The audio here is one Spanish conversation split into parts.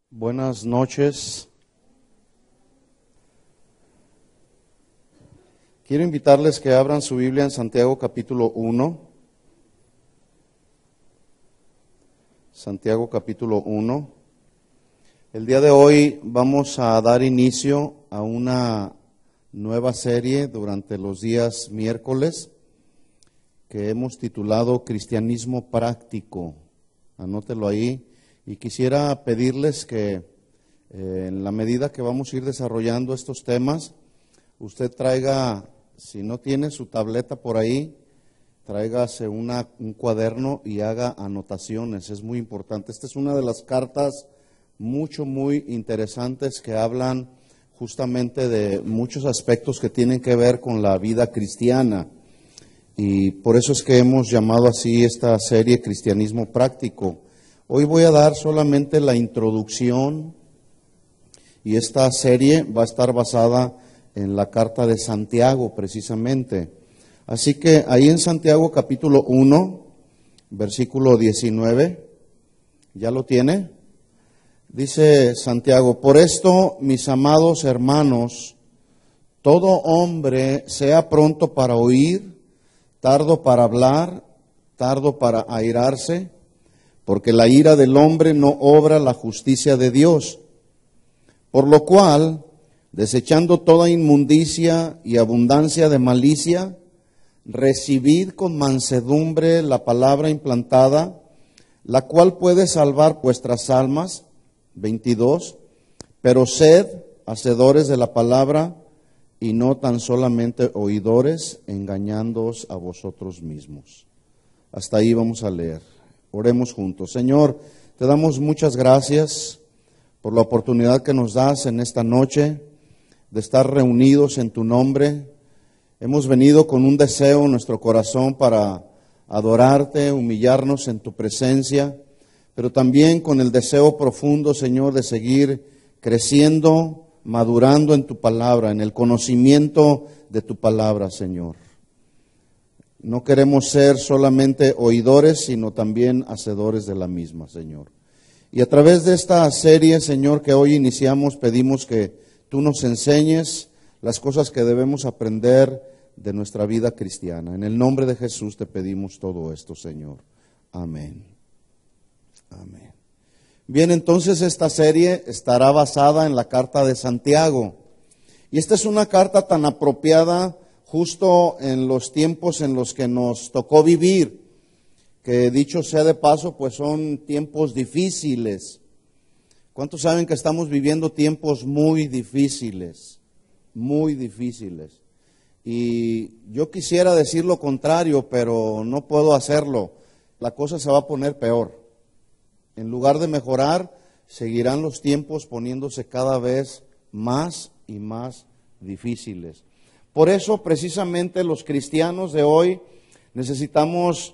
Buenas noches. Quiero invitarles que abran su Biblia en Santiago capítulo 1. Santiago capítulo 1. El día de hoy vamos a dar inicio a una nueva serie durante los días miércoles que hemos titulado Cristianismo Práctico. Anótelo ahí. Y quisiera pedirles que en la medida que vamos a ir desarrollando estos temas, usted traiga, si no tiene su tableta por ahí, tráigase un cuaderno y haga anotaciones. Es muy importante. Esta es una de las cartas muy interesantes que hablan justamente de muchos aspectos que tienen que ver con la vida cristiana. Y por eso es que hemos llamado así esta serie Cristianismo Práctico. Hoy voy a dar solamente la introducción y esta serie va a estar basada en la carta de Santiago precisamente. Así que ahí en Santiago capítulo 1, versículo 19, ¿ya lo tiene? Dice Santiago: por esto, mis amados hermanos, todo hombre sea pronto para oír, tardo para hablar, tardo para airarse, porque la ira del hombre no obra la justicia de Dios. Por lo cual, desechando toda inmundicia y abundancia de malicia, recibid con mansedumbre la palabra implantada, la cual puede salvar vuestras almas. 22. Pero sed hacedores de la palabra y no tan solamente oidores, engañándoos a vosotros mismos. Hasta ahí vamos a leer. Oremos juntos. Señor, te damos muchas gracias por la oportunidad que nos das en esta noche de estar reunidos en tu nombre. Hemos venido con un deseo en nuestro corazón para adorarte, humillarnos en tu presencia, pero también con el deseo profundo, Señor, de seguir creciendo, madurando en tu palabra, en el conocimiento de tu palabra, Señor. No queremos ser solamente oidores, sino también hacedores de la misma, Señor. Y a través de esta serie, Señor, que hoy iniciamos, pedimos que tú nos enseñes las cosas que debemos aprender de nuestra vida cristiana. En el nombre de Jesús te pedimos todo esto, Señor. Amén. Amén. Bien, entonces esta serie estará basada en la carta de Santiago. Y esta es una carta tan apropiada justo en los tiempos en los que nos tocó vivir, que dicho sea de paso, pues son tiempos difíciles. ¿Cuántos saben que estamos viviendo tiempos muy difíciles? Muy difíciles. Y yo quisiera decir lo contrario, pero no puedo hacerlo. La cosa se va a poner peor. En lugar de mejorar, seguirán los tiempos poniéndose cada vez más y más difíciles. Por eso, precisamente, los cristianos de hoy necesitamos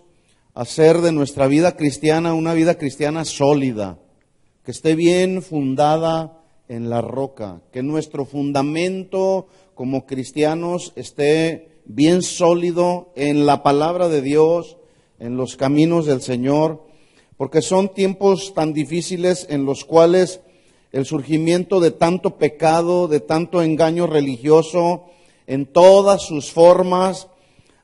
hacer de nuestra vida cristiana una vida cristiana sólida, que esté bien fundada en la roca, que nuestro fundamento como cristianos esté bien sólido en la palabra de Dios, en los caminos del Señor, porque son tiempos tan difíciles en los cuales el surgimiento de tanto pecado, de tanto engaño religioso, en todas sus formas,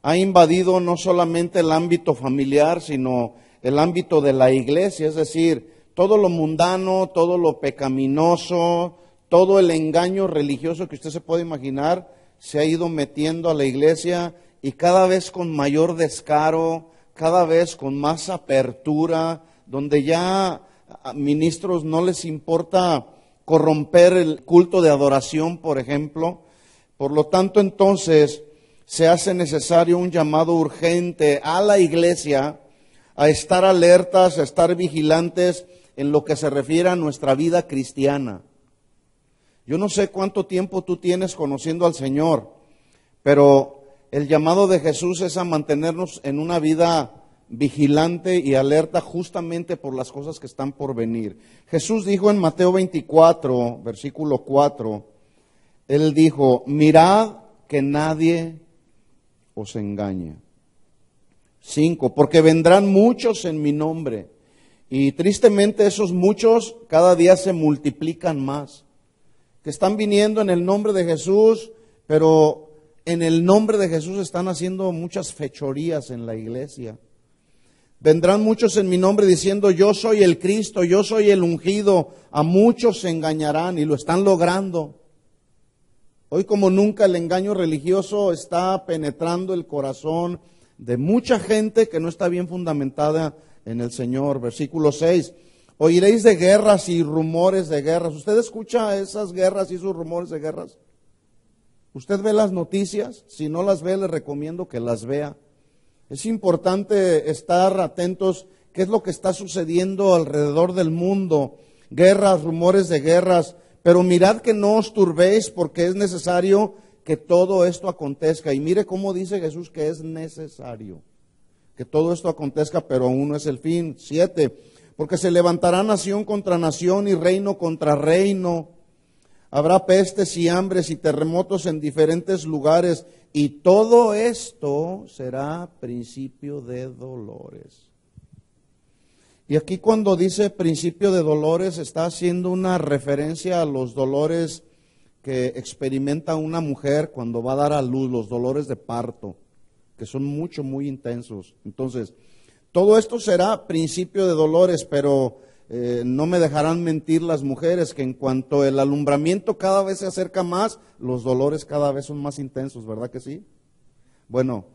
ha invadido no solamente el ámbito familiar, sino el ámbito de la iglesia, es decir, todo lo mundano, todo lo pecaminoso, todo el engaño religioso que usted se puede imaginar, se ha ido metiendo a la iglesia y cada vez con mayor descaro, cada vez con más apertura, donde ya a ministros no les importa corromper el culto de adoración, por ejemplo. Por lo tanto, entonces, se hace necesario un llamado urgente a la iglesia a estar alertas, a estar vigilantes en lo que se refiere a nuestra vida cristiana. Yo no sé cuánto tiempo tú tienes conociendo al Señor, pero el llamado de Jesús es a mantenernos en una vida vigilante y alerta justamente por las cosas que están por venir. Jesús dijo en Mateo 24, versículo 4, Él dijo: mirad que nadie os engañe. 5, porque vendrán muchos en mi nombre Y tristemente esos muchos cada día se multiplican más, que están viniendo en el nombre de Jesús, pero en el nombre de Jesús están haciendo muchas fechorías en la iglesia. Vendrán muchos en mi nombre diciendo, yo soy el Cristo, yo soy el ungido. A muchos se engañarán y lo están logrando. Hoy como nunca el engaño religioso está penetrando el corazón de mucha gente que no está bien fundamentada en el Señor. Versículo 6, oiréis de guerras y rumores de guerras. ¿Usted escucha esas guerras y esos rumores de guerras? ¿Usted ve las noticias? Si no las ve, le recomiendo que las vea. Es importante estar atentos qué es lo que está sucediendo alrededor del mundo. Guerras, rumores de guerras. Pero mirad que no os turbéis, porque es necesario que todo esto acontezca. Y mire cómo dice Jesús que es necesario que todo esto acontezca, pero aún no es el fin. 7, porque se levantará nación contra nación y reino contra reino. Habrá pestes y hambres y terremotos en diferentes lugares, y todo esto será principio de dolores. Y aquí cuando dice principio de dolores está haciendo una referencia a los dolores que experimenta una mujer cuando va a dar a luz, los dolores de parto, que son muy intensos. Entonces, todo esto será principio de dolores, pero no me dejarán mentir las mujeres que en cuanto el alumbramiento cada vez se acerca más, los dolores cada vez son más intensos, ¿verdad que sí? Bueno,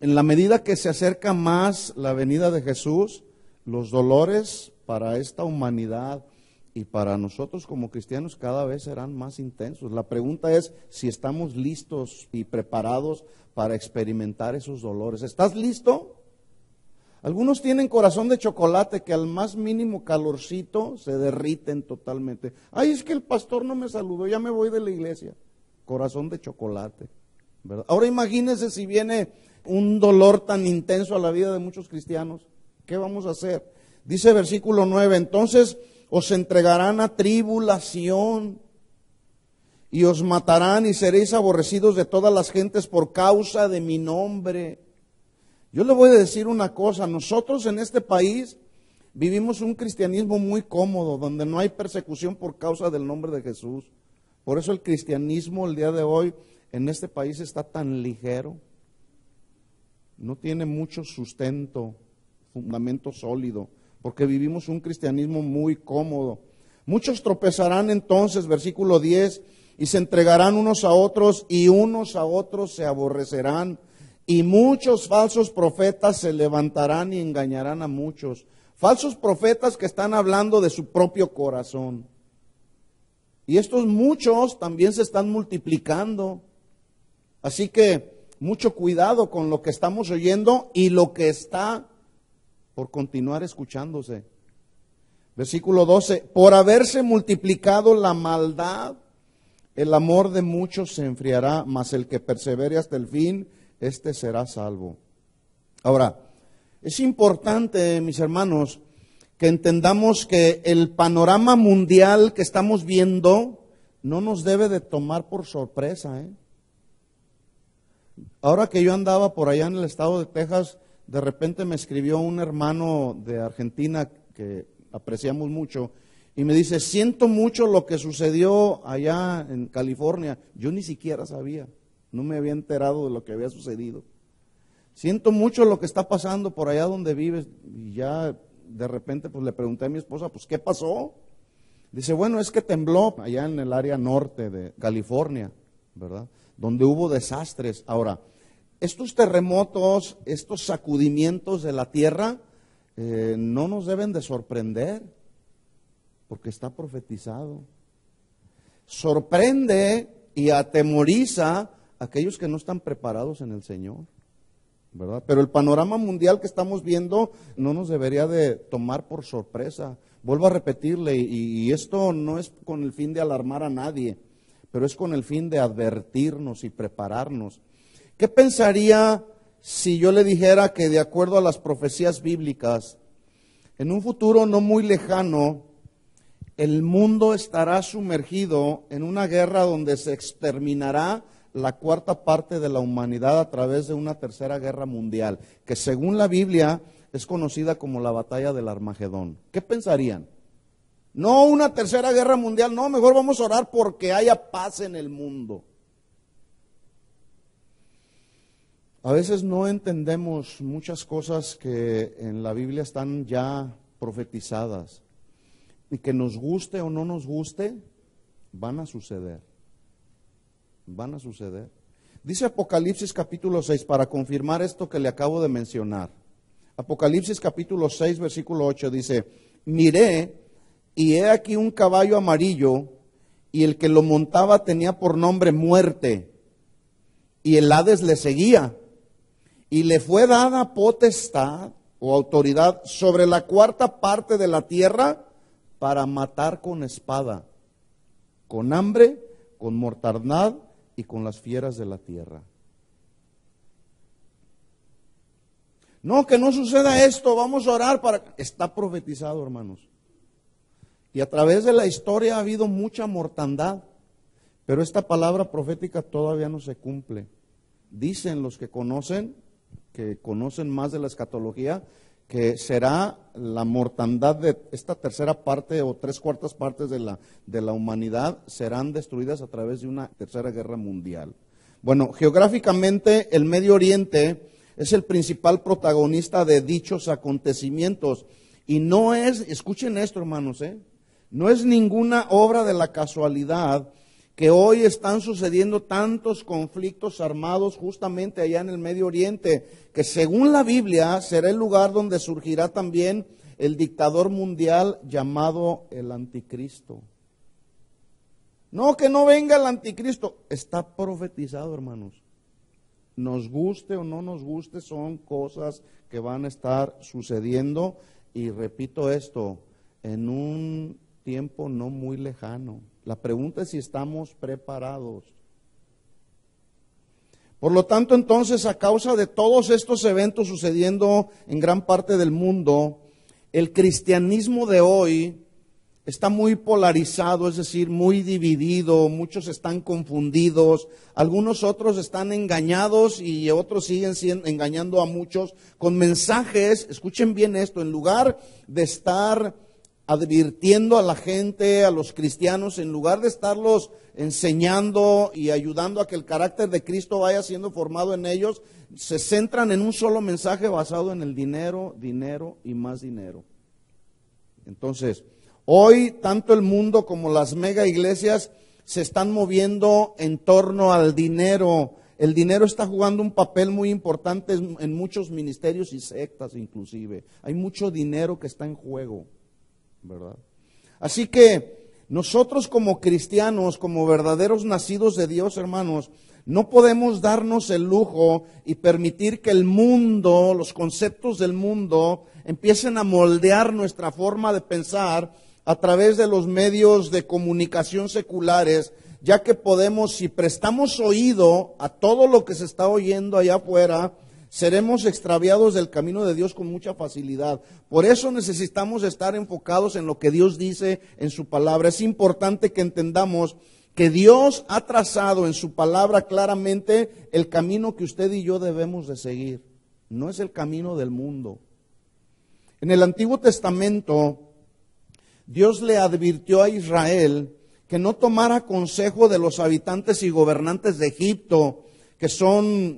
en la medida que se acerca más la venida de Jesús, los dolores para esta humanidad y para nosotros como cristianos cada vez serán más intensos. La pregunta es si estamos listos y preparados para experimentar esos dolores. ¿Estás listo? Algunos tienen corazón de chocolate que al más mínimo calorcito se derriten totalmente. Ay, es que el pastor no me saludó, ya me voy de la iglesia. Corazón de chocolate, ¿verdad? Ahora imagínense si viene un dolor tan intenso a la vida de muchos cristianos. ¿Qué vamos a hacer? Dice versículo 9, entonces os entregarán a tribulación y os matarán y seréis aborrecidos de todas las gentes por causa de mi nombre. Yo le voy a decir una cosa, nosotros en este país vivimos un cristianismo muy cómodo, donde no hay persecución por causa del nombre de Jesús. Por eso el cristianismo el día de hoy en este país está tan ligero, no tiene mucho sustento, fundamento sólido, porque vivimos un cristianismo muy cómodo. Muchos tropezarán entonces, versículo 10, y se entregarán unos a otros y unos a otros se aborrecerán. Y muchos falsos profetas se levantarán y engañarán a muchos. Falsos profetas que están hablando de su propio corazón. Y estos muchos también se están multiplicando. Así que mucho cuidado con lo que estamos oyendo y lo que está por continuar escuchándose. Versículo 12, por haberse multiplicado la maldad, el amor de muchos se enfriará, mas el que persevere hasta el fin, este será salvo. Ahora, es importante, mis hermanos, que entendamos que el panorama mundial que estamos viendo no nos debe de tomar por sorpresa. Ahora que yo andaba por allá en el estado de Texas, de repente me escribió un hermano de Argentina que apreciamos mucho y me dice, siento mucho lo que sucedió allá en California. Yo ni siquiera sabía. No me había enterado de lo que había sucedido. Siento mucho lo que está pasando por allá donde vives. Y ya de repente pues le pregunté a mi esposa, pues ¿qué pasó? Dice, bueno, es que tembló allá en el área norte de California, ¿verdad? Donde hubo desastres. Ahora, estos terremotos, estos sacudimientos de la tierra, no nos deben de sorprender, porque está profetizado. Sorprende y atemoriza aquellos que no están preparados en el Señor, ¿verdad? Pero el panorama mundial que estamos viendo no nos debería de tomar por sorpresa. Vuelvo a repetirle, y esto no es con el fin de alarmar a nadie, pero es con el fin de advertirnos y prepararnos. ¿Qué pensaría si yo le dijera que de acuerdo a las profecías bíblicas, en un futuro no muy lejano, el mundo estará sumergido en una guerra donde se exterminará la cuarta parte de la humanidad a través de una tercera guerra mundial, que según la Biblia es conocida como la batalla del Armagedón. ¿Qué pensarían? No una tercera guerra mundial, no, mejor vamos a orar porque haya paz en el mundo. A veces no entendemos muchas cosas que en la Biblia están ya profetizadas y que nos guste o no nos guste, van a suceder. Van a suceder. Dice Apocalipsis capítulo 6, para confirmar esto que le acabo de mencionar. Apocalipsis capítulo 6, versículo 8 dice, miré y he aquí un caballo amarillo y el que lo montaba tenía por nombre Muerte y el Hades le seguía. Y le fue dada potestad o autoridad sobre la cuarta parte de la tierra para matar con espada, con hambre, con mortandad y con las fieras de la tierra. No, que no suceda esto, vamos a orar para... Está profetizado, hermanos. Y a través de la historia ha habido mucha mortandad, pero esta palabra profética todavía no se cumple. Dicen los que conocen más de la escatología, que será la mortandad de esta tercera parte o 3/4 partes de la humanidad serán destruidas a través de una tercera guerra mundial. Bueno, geográficamente el Medio Oriente es el principal protagonista de dichos acontecimientos y no es, escuchen esto hermanos, no es ninguna obra de la casualidad que hoy están sucediendo tantos conflictos armados justamente allá en el Medio Oriente, que según la Biblia será el lugar donde surgirá también el dictador mundial llamado el Anticristo. No, que no venga el Anticristo, está profetizado, hermanos. Nos guste o no nos guste, son cosas que van a estar sucediendo y repito esto, en un tiempo no muy lejano. La pregunta es si estamos preparados. Por lo tanto, entonces, a causa de todos estos eventos sucediendo en gran parte del mundo, el cristianismo de hoy está muy polarizado, es decir, muy dividido, muchos están confundidos, algunos otros están engañados y otros siguen engañando a muchos con mensajes, escuchen bien esto, en lugar de estar advirtiendo a la gente, a los cristianos, en lugar de estarlos enseñando y ayudando a que el carácter de Cristo vaya siendo formado en ellos, se centran en un solo mensaje basado en el dinero, dinero y más dinero. Entonces, hoy tanto el mundo como las mega iglesias se están moviendo en torno al dinero. El dinero está jugando un papel muy importante en muchos ministerios y sectas inclusive. Hay mucho dinero que está en juego, ¿verdad? Así que nosotros como cristianos, como verdaderos nacidos de Dios, hermanos, no podemos darnos el lujo y permitir que el mundo, los conceptos del mundo, empiecen a moldear nuestra forma de pensar a través de los medios de comunicación seculares, ya que podemos, si prestamos oído a todo lo que se está oyendo allá afuera, seremos extraviados del camino de Dios con mucha facilidad. Por eso necesitamos estar enfocados en lo que Dios dice en su palabra. Es importante que entendamos que Dios ha trazado en su palabra claramente el camino que usted y yo debemos de seguir. No es el camino del mundo. En el Antiguo Testamento, Dios le advirtió a Israel que no tomara consejo de los habitantes y gobernantes de Egipto,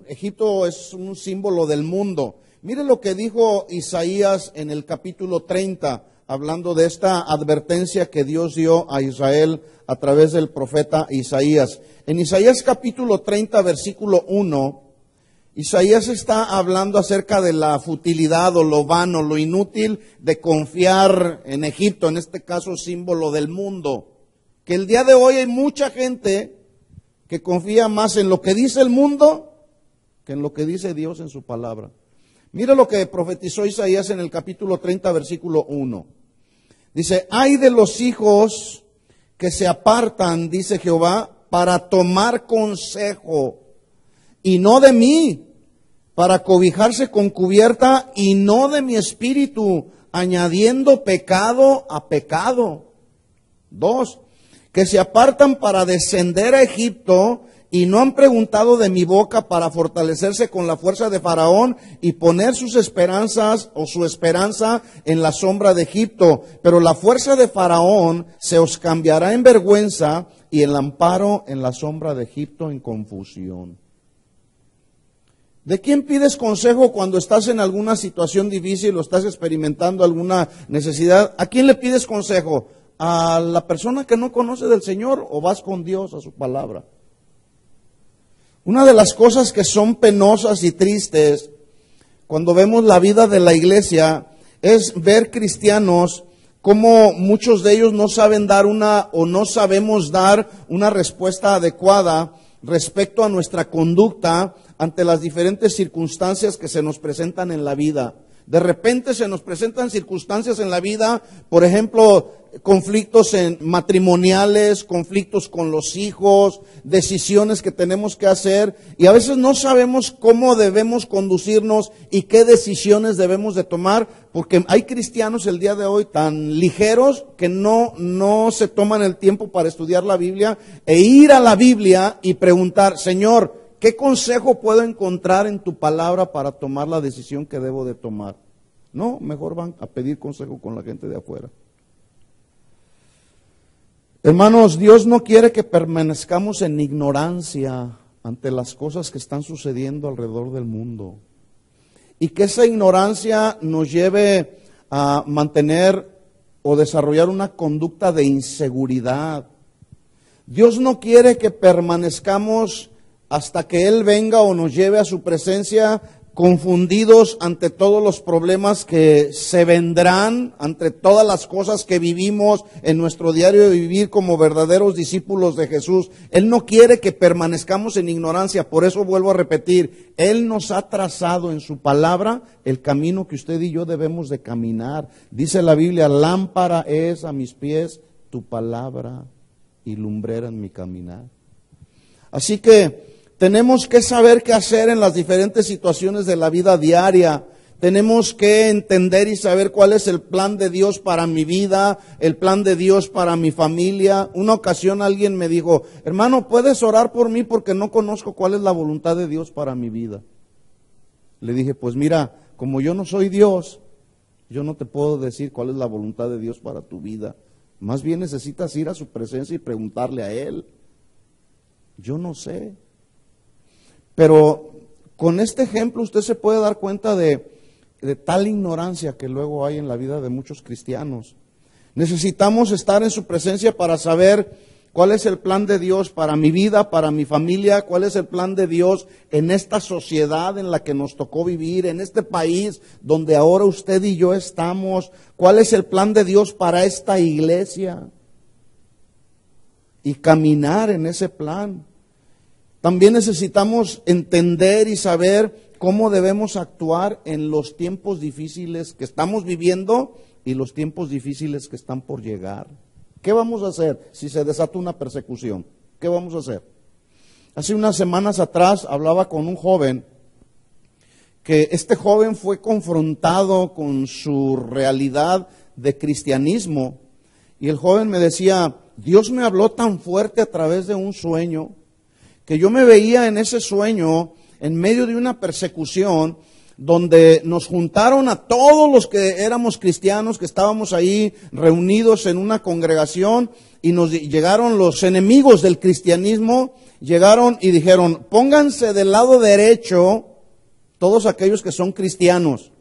Egipto es un símbolo del mundo. Mire lo que dijo Isaías en el capítulo 30, hablando de esta advertencia que Dios dio a Israel a través del profeta Isaías. En Isaías capítulo 30, versículo 1, Isaías está hablando acerca de la futilidad o lo vano, lo inútil de confiar en Egipto, en este caso símbolo del mundo. Que el día de hoy hay mucha gente que confía más en lo que dice el mundo que en lo que dice Dios en su palabra. Mira lo que profetizó Isaías en el capítulo 30, versículo 1. Dice, ay de los hijos que se apartan, dice Jehová, para tomar consejo, y no de mí, para cobijarse con cubierta, y no de mi espíritu, añadiendo pecado a pecado. 2, que se apartan para descender a Egipto y no han preguntado de mi boca para fortalecerse con la fuerza de Faraón y poner sus esperanzas o su esperanza en la sombra de Egipto. Pero la fuerza de Faraón se os cambiará en vergüenza y el amparo en la sombra de Egipto en confusión. ¿De quién pides consejo cuando estás en alguna situación difícil o estás experimentando alguna necesidad? ¿A quién le pides consejo? ¿A la persona que no conoce del Señor o vas con Dios a su palabra? Una de las cosas que son penosas y tristes cuando vemos la vida de la iglesia es ver cristianos como muchos de ellos no saben dar o no sabemos dar una respuesta adecuada respecto a nuestra conducta ante las diferentes circunstancias que se nos presentan en la vida. De repente se nos presentan circunstancias en la vida, por ejemplo, conflictos matrimoniales, conflictos con los hijos, decisiones que tenemos que hacer, y a veces no sabemos cómo debemos conducirnos y qué decisiones debemos de tomar, porque hay cristianos el día de hoy tan ligeros que no se toman el tiempo para estudiar la Biblia e ir a la Biblia y preguntar: Señor, ¿qué consejo puedo encontrar en tu palabra para tomar la decisión que debo de tomar? No, mejor van a pedir consejo con la gente de afuera. Hermanos, Dios no quiere que permanezcamos en ignorancia ante las cosas que están sucediendo alrededor del mundo. Y que esa ignorancia nos lleve a mantener o desarrollar una conducta de inseguridad. Dios no quiere que permanezcamos hasta que Él venga o nos lleve a su presencia confundidos ante todos los problemas que se vendrán, ante todas las cosas que vivimos en nuestro diario de vivir como verdaderos discípulos de Jesús. Él no quiere que permanezcamos en ignorancia, por eso vuelvo a repetir, Él nos ha trazado en su palabra el camino que usted y yo debemos de caminar. Dice la Biblia: lámpara es a mis pies tu palabra y lumbrera en mi caminar. Así que tenemos que saber qué hacer en las diferentes situaciones de la vida diaria. Tenemos que entender y saber cuál es el plan de Dios para mi vida, el plan de Dios para mi familia. Una ocasión alguien me dijo: hermano, ¿puedes orar por mí porque no conozco cuál es la voluntad de Dios para mi vida? Le dije: pues mira, como yo no soy Dios, yo no te puedo decir cuál es la voluntad de Dios para tu vida. Más bien necesitas ir a su presencia y preguntarle a Él. Yo no sé. Pero con este ejemplo usted se puede dar cuenta de tal ignorancia que luego hay en la vida de muchos cristianos. Necesitamos estar en su presencia para saber cuál es el plan de Dios para mi vida, para mi familia, cuál es el plan de Dios en esta sociedad en la que nos tocó vivir, en este país donde ahora usted y yo estamos, cuál es el plan de Dios para esta iglesia y caminar en ese plan. También necesitamos entender y saber cómo debemos actuar en los tiempos difíciles que estamos viviendo y los tiempos difíciles que están por llegar. ¿Qué vamos a hacer si se desata una persecución? ¿Qué vamos a hacer? Hace unas semanas atrás hablaba con un joven, que este joven fue confrontado con su realidad de cristianismo, y el joven me decía: Dios me habló tan fuerte a través de un sueño, que yo me veía en ese sueño en medio de una persecución donde nos juntaron a todos los que éramos cristianos, que estábamos ahí reunidos en una congregación, y nos llegaron los enemigos del cristianismo, llegaron y dijeron: pónganse del lado derecho todos aquellos que son cristianos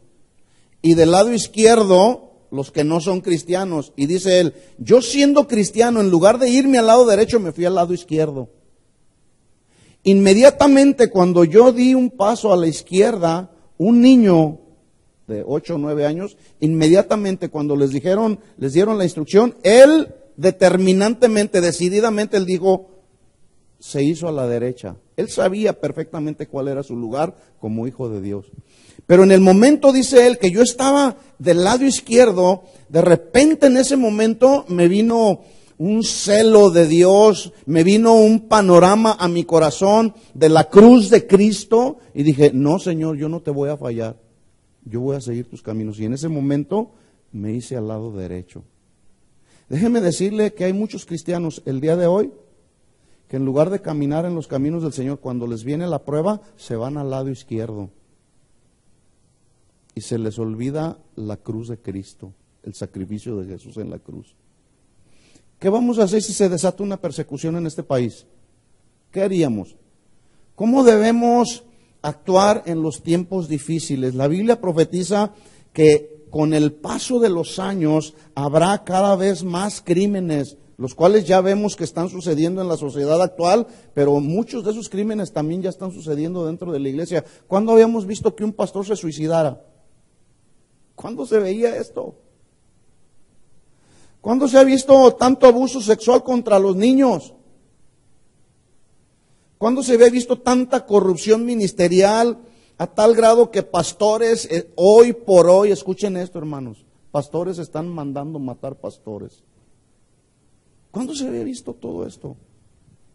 y del lado izquierdo los que no son cristianos. Y dice él: yo siendo cristiano, en lugar de irme al lado derecho, me fui al lado izquierdo. Inmediatamente cuando yo di un paso a la izquierda, un niño de 8 o 9 años, inmediatamente cuando les dieron la instrucción, él determinantemente, decididamente, él dijo, se hizo a la derecha. Él sabía perfectamente cuál era su lugar como hijo de Dios. Pero en el momento, dice él, que yo estaba del lado izquierdo, de repente en ese momento me vino un celo de Dios, me vino un panorama a mi corazón de la cruz de Cristo, y dije: no, Señor, yo no te voy a fallar, yo voy a seguir tus caminos. Y en ese momento me hice al lado derecho. Déjeme decirle que hay muchos cristianos el día de hoy que en lugar de caminar en los caminos del Señor, cuando les viene la prueba, se van al lado izquierdo. Y se les olvida la cruz de Cristo, el sacrificio de Jesús en la cruz. ¿Qué vamos a hacer si se desata una persecución en este país? ¿Qué haríamos? ¿Cómo debemos actuar en los tiempos difíciles? La Biblia profetiza que con el paso de los años habrá cada vez más crímenes, los cuales ya vemos que están sucediendo en la sociedad actual, pero muchos de esos crímenes también ya están sucediendo dentro de la iglesia. ¿Cuándo habíamos visto que un pastor se suicidara? ¿Cuándo se veía esto? ¿Cuándo se ha visto tanto abuso sexual contra los niños? ¿Cuándo se había visto tanta corrupción ministerial a tal grado que pastores, hoy por hoy, escuchen esto hermanos, pastores están mandando matar pastores? ¿Cuándo se había visto todo esto?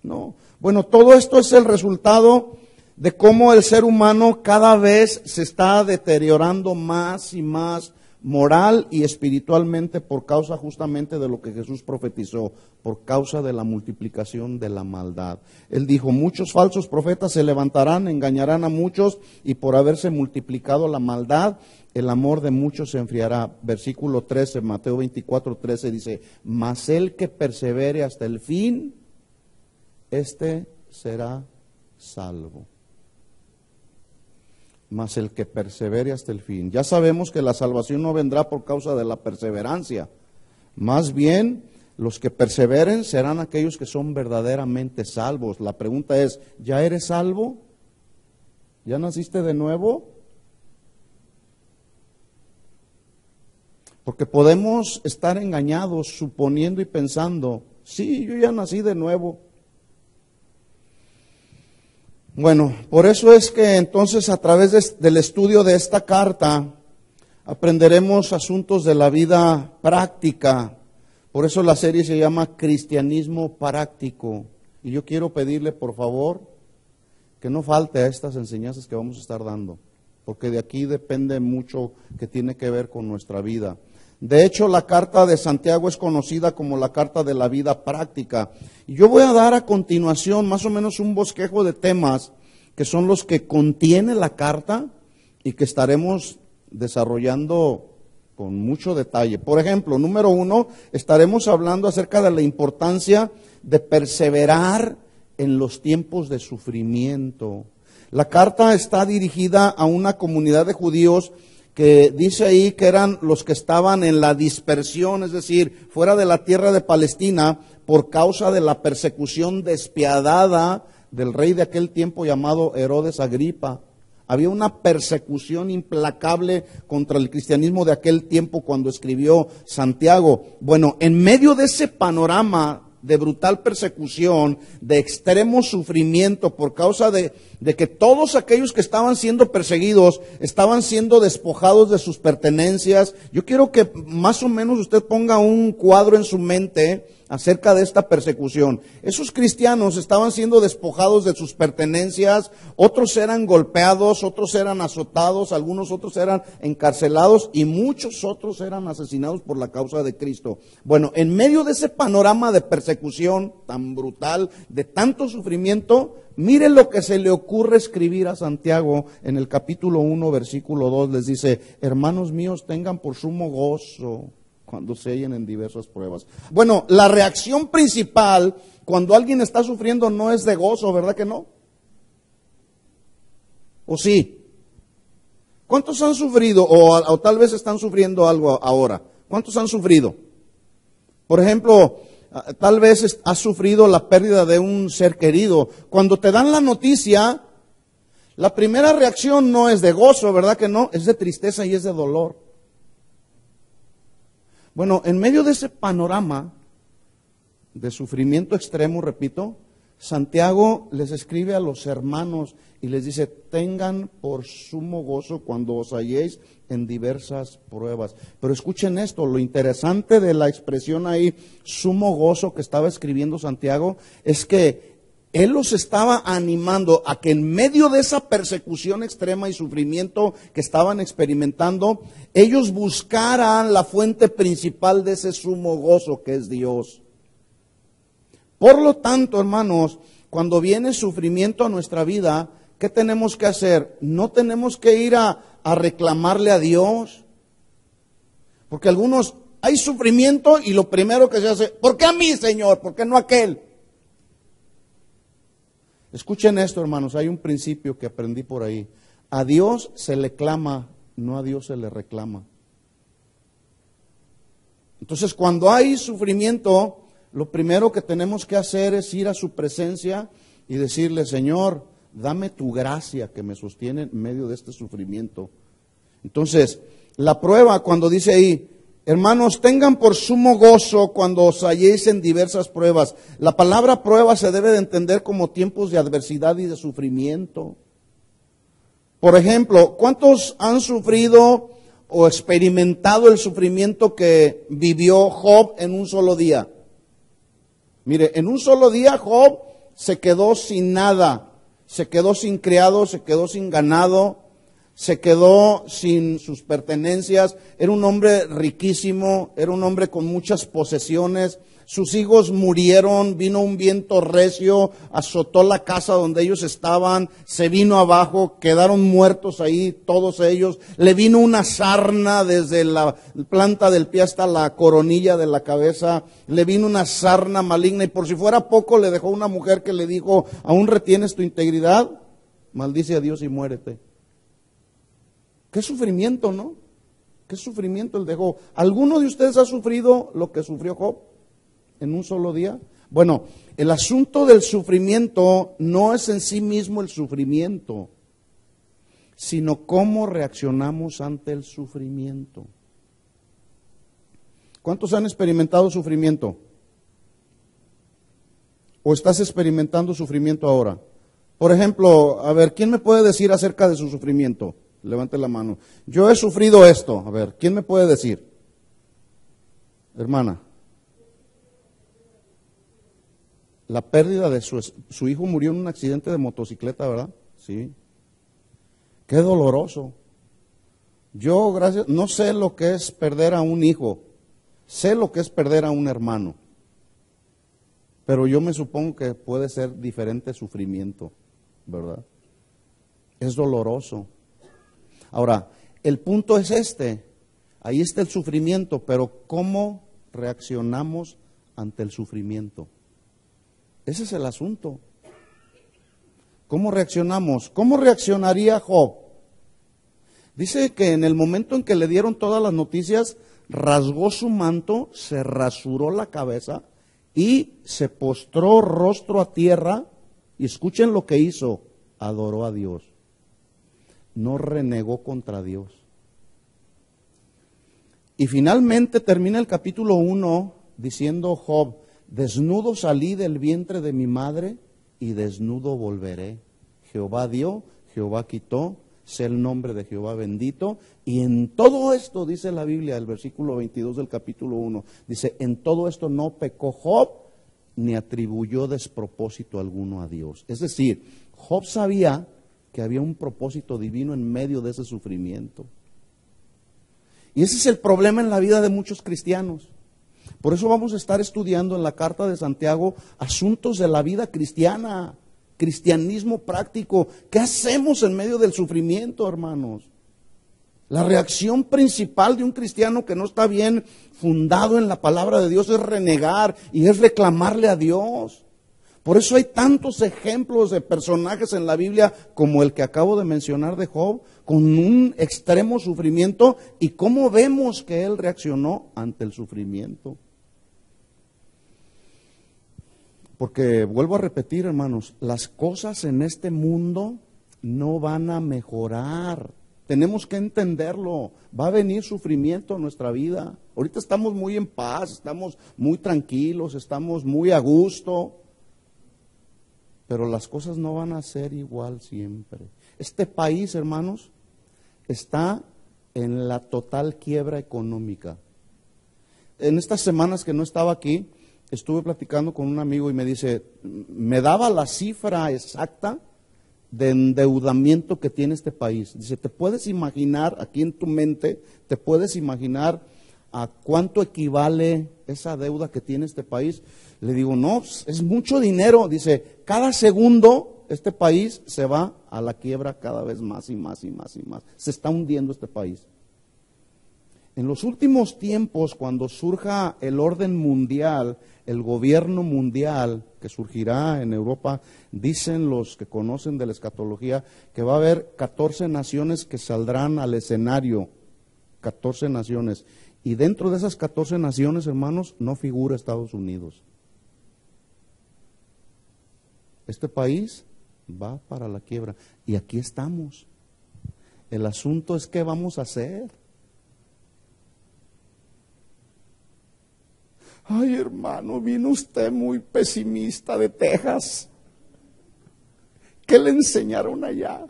No. Bueno, todo esto es el resultado de cómo el ser humano cada vez se está deteriorando más y más moral y espiritualmente por causa justamente de lo que Jesús profetizó, por causa de la multiplicación de la maldad. Él dijo, muchos falsos profetas se levantarán, engañarán a muchos, y por haberse multiplicado la maldad, el amor de muchos se enfriará. Versículo 13, Mateo 24:13 dice, mas el que persevere hasta el fin, este será salvo. Mas el que persevere hasta el fin. Ya sabemos que la salvación no vendrá por causa de la perseverancia. Más bien, los que perseveren serán aquellos que son verdaderamente salvos. La pregunta es, ¿ya eres salvo? ¿Ya naciste de nuevo? Porque podemos estar engañados suponiendo y pensando, sí, yo ya nací de nuevo. Bueno, por eso es que entonces a través del estudio de esta carta aprenderemos asuntos de la vida práctica. Por eso la serie se llama Cristianismo Práctico. Y yo quiero pedirle por favor que no falte a estas enseñanzas que vamos a estar dando, porque de aquí depende mucho que tiene que ver con nuestra vida. De hecho, la carta de Santiago es conocida como la carta de la vida práctica. Y yo voy a dar a continuación más o menos un bosquejo de temas que son los que contiene la carta y que estaremos desarrollando con mucho detalle. Por ejemplo, número 1, estaremos hablando acerca de la importancia de perseverar en los tiempos de sufrimiento. La carta está dirigida a una comunidad de judíos que dice ahí que eran los que estaban en la dispersión, es decir, fuera de la tierra de Palestina, por causa de la persecución despiadada del rey de aquel tiempo llamado Herodes Agripa. Había una persecución implacable contra el cristianismo de aquel tiempo cuando escribió Santiago. Bueno, en medio de ese panorama de brutal persecución, de extremo sufrimiento por causa de que todos aquellos que estaban siendo perseguidos estaban siendo despojados de sus pertenencias. Yo quiero que más o menos usted ponga un cuadro en su mente acerca de esta persecución. Esos cristianos estaban siendo despojados de sus pertenencias, otros eran golpeados, otros eran azotados, algunos otros eran encarcelados y muchos otros eran asesinados por la causa de Cristo. Bueno, en medio de ese panorama de persecución tan brutal, de tanto sufrimiento, mire lo que se le ocurre escribir a Santiago en el capítulo 1, versículo 2, les dice, hermanos míos, tengan por sumo gozo cuando se hallen en diversas pruebas. Bueno, la reacción principal cuando alguien está sufriendo no es de gozo, ¿verdad que no? ¿O sí? ¿Cuántos han sufrido o tal vez están sufriendo algo ahora? ¿Cuántos han sufrido? Por ejemplo, tal vez has sufrido la pérdida de un ser querido. Cuando te dan la noticia, la primera reacción no es de gozo, ¿verdad que no? Es de tristeza y es de dolor. Bueno, en medio de ese panorama de sufrimiento extremo, repito, Santiago les escribe a los hermanos y les dice, tengan por sumo gozo cuando os halléis en diversas pruebas. Pero escuchen esto, lo interesante de la expresión ahí, sumo gozo que estaba escribiendo Santiago, es que él los estaba animando a que en medio de esa persecución extrema y sufrimiento que estaban experimentando, ellos buscaran la fuente principal de ese sumo gozo que es Dios. Por lo tanto, hermanos, cuando viene sufrimiento a nuestra vida, ¿qué tenemos que hacer? No tenemos que ir a reclamarle a Dios. Porque algunos, hay sufrimiento y lo primero que se hace, ¿por qué a mí, Señor? ¿Por qué no a aquel? Escuchen esto, hermanos, hay un principio que aprendí por ahí. A Dios se le clama, no a Dios se le reclama. Entonces, cuando hay sufrimiento, lo primero que tenemos que hacer es ir a su presencia y decirle, Señor, dame tu gracia que me sostiene en medio de este sufrimiento. Entonces, la prueba cuando dice ahí, hermanos, tengan por sumo gozo cuando os halléis en diversas pruebas. La palabra prueba se debe de entender como tiempos de adversidad y de sufrimiento. Por ejemplo, ¿cuántos han sufrido o experimentado el sufrimiento que vivió Job en un solo día? Mire, en un solo día Job se quedó sin nada, se quedó sin criado, se quedó sin ganado, se quedó sin sus pertenencias. Era un hombre riquísimo, era un hombre con muchas posesiones. Sus hijos murieron, vino un viento recio, azotó la casa donde ellos estaban, se vino abajo, quedaron muertos ahí todos ellos. Le vino una sarna desde la planta del pie hasta la coronilla de la cabeza, le vino una sarna maligna y por si fuera poco le dejó una mujer que le dijo, ¿aún retienes tu integridad? Maldice a Dios y muérete. Qué sufrimiento, ¿no? Qué sufrimiento el de Job. ¿Alguno de ustedes ha sufrido lo que sufrió Job en un solo día? Bueno, el asunto del sufrimiento no es en sí mismo el sufrimiento, sino cómo reaccionamos ante el sufrimiento. ¿Cuántos han experimentado sufrimiento? ¿O estás experimentando sufrimiento ahora? Por ejemplo, a ver, ¿quién me puede decir acerca de su sufrimiento? Levante la mano. Yo he sufrido esto. A ver, ¿quién me puede decir? Hermana. La pérdida de su hijo murió en un accidente de motocicleta, ¿verdad? Sí. Qué doloroso. Yo, gracias, no sé lo que es perder a un hijo. Sé lo que es perder a un hermano. Pero yo me supongo que puede ser diferente sufrimiento, ¿verdad? Es doloroso. Ahora, el punto es este, ahí está el sufrimiento, pero ¿cómo reaccionamos ante el sufrimiento? Ese es el asunto. ¿Cómo reaccionamos? ¿Cómo reaccionaría Job? Dice que en el momento en que le dieron todas las noticias, rasgó su manto, se rasuró la cabeza y se postró rostro a tierra y escuchen lo que hizo, adoró a Dios. No renegó contra Dios. Y finalmente termina el capítulo 1 diciendo Job, desnudo salí del vientre de mi madre y desnudo volveré. Jehová dio, Jehová quitó, sea el nombre de Jehová bendito. Y en todo esto, dice la Biblia, el versículo 22 del capítulo 1, dice, en todo esto no pecó Job, ni atribuyó despropósito alguno a Dios. Es decir, Job sabía que había un propósito divino en medio de ese sufrimiento. Y ese es el problema en la vida de muchos cristianos. Por eso vamos a estar estudiando en la carta de Santiago asuntos de la vida cristiana, cristianismo práctico. ¿Qué hacemos en medio del sufrimiento, hermanos? La reacción principal de un cristiano que no está bien fundado en la palabra de Dios es renegar y es reclamarle a Dios. Por eso hay tantos ejemplos de personajes en la Biblia como el que acabo de mencionar de Job, con un extremo sufrimiento y cómo vemos que él reaccionó ante el sufrimiento. Porque vuelvo a repetir, hermanos, las cosas en este mundo no van a mejorar. Tenemos que entenderlo. Va a venir sufrimiento a nuestra vida. Ahorita estamos muy en paz, estamos muy tranquilos, estamos muy a gusto. Pero las cosas no van a ser igual siempre. Este país, hermanos, está en la total quiebra económica. En estas semanas que no estaba aquí, estuve platicando con un amigo y me dice, me daba la cifra exacta de endeudamiento que tiene este país. Dice, ¿te puedes imaginar, aquí en tu mente, te puedes imaginar a cuánto equivale esa deuda que tiene este país. Le digo, no, es mucho dinero. Dice, cada segundo este país se va a la quiebra cada vez más y más y más y más. Se está hundiendo este país. En los últimos tiempos, cuando surja el orden mundial, el gobierno mundial que surgirá en Europa, dicen los que conocen de la escatología que va a haber 14 naciones que saldrán al escenario, 14 naciones. Y dentro de esas 14 naciones, hermanos, no figura Estados Unidos. Este país va para la quiebra y aquí estamos. El asunto es qué vamos a hacer. Ay, hermano, vino usted muy pesimista de Texas. ¿Qué le enseñaron allá?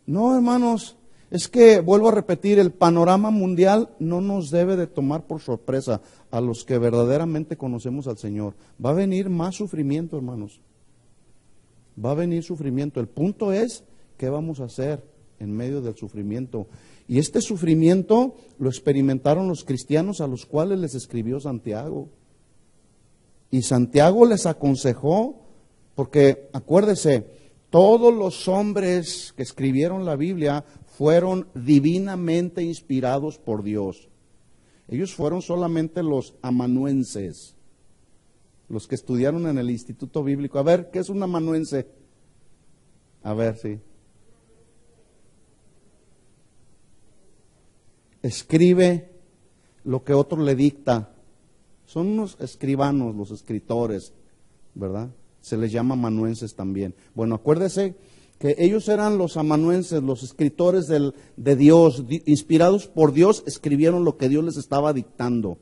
No, hermanos, es que, vuelvo a repetir, el panorama mundial no nos debe de tomar por sorpresa a los que verdaderamente conocemos al Señor. Va a venir más sufrimiento, hermanos. Va a venir sufrimiento. El punto es, ¿qué vamos a hacer en medio del sufrimiento? Y este sufrimiento lo experimentaron los cristianos a los cuales les escribió Santiago. Y Santiago les aconsejó, porque acuérdese, todos los hombres que escribieron la Biblia fueron divinamente inspirados por Dios. Ellos fueron solamente los amanuenses, los que estudiaron en el Instituto Bíblico. A ver, ¿qué es un amanuense? A ver, sí. Escribe lo que otro le dicta. Son unos escribanos, los escritores, ¿verdad? Se les llama amanuenses también. Bueno, acuérdese que ellos eran los amanuenses, los escritores de Dios, inspirados por Dios, escribieron lo que Dios les estaba dictando.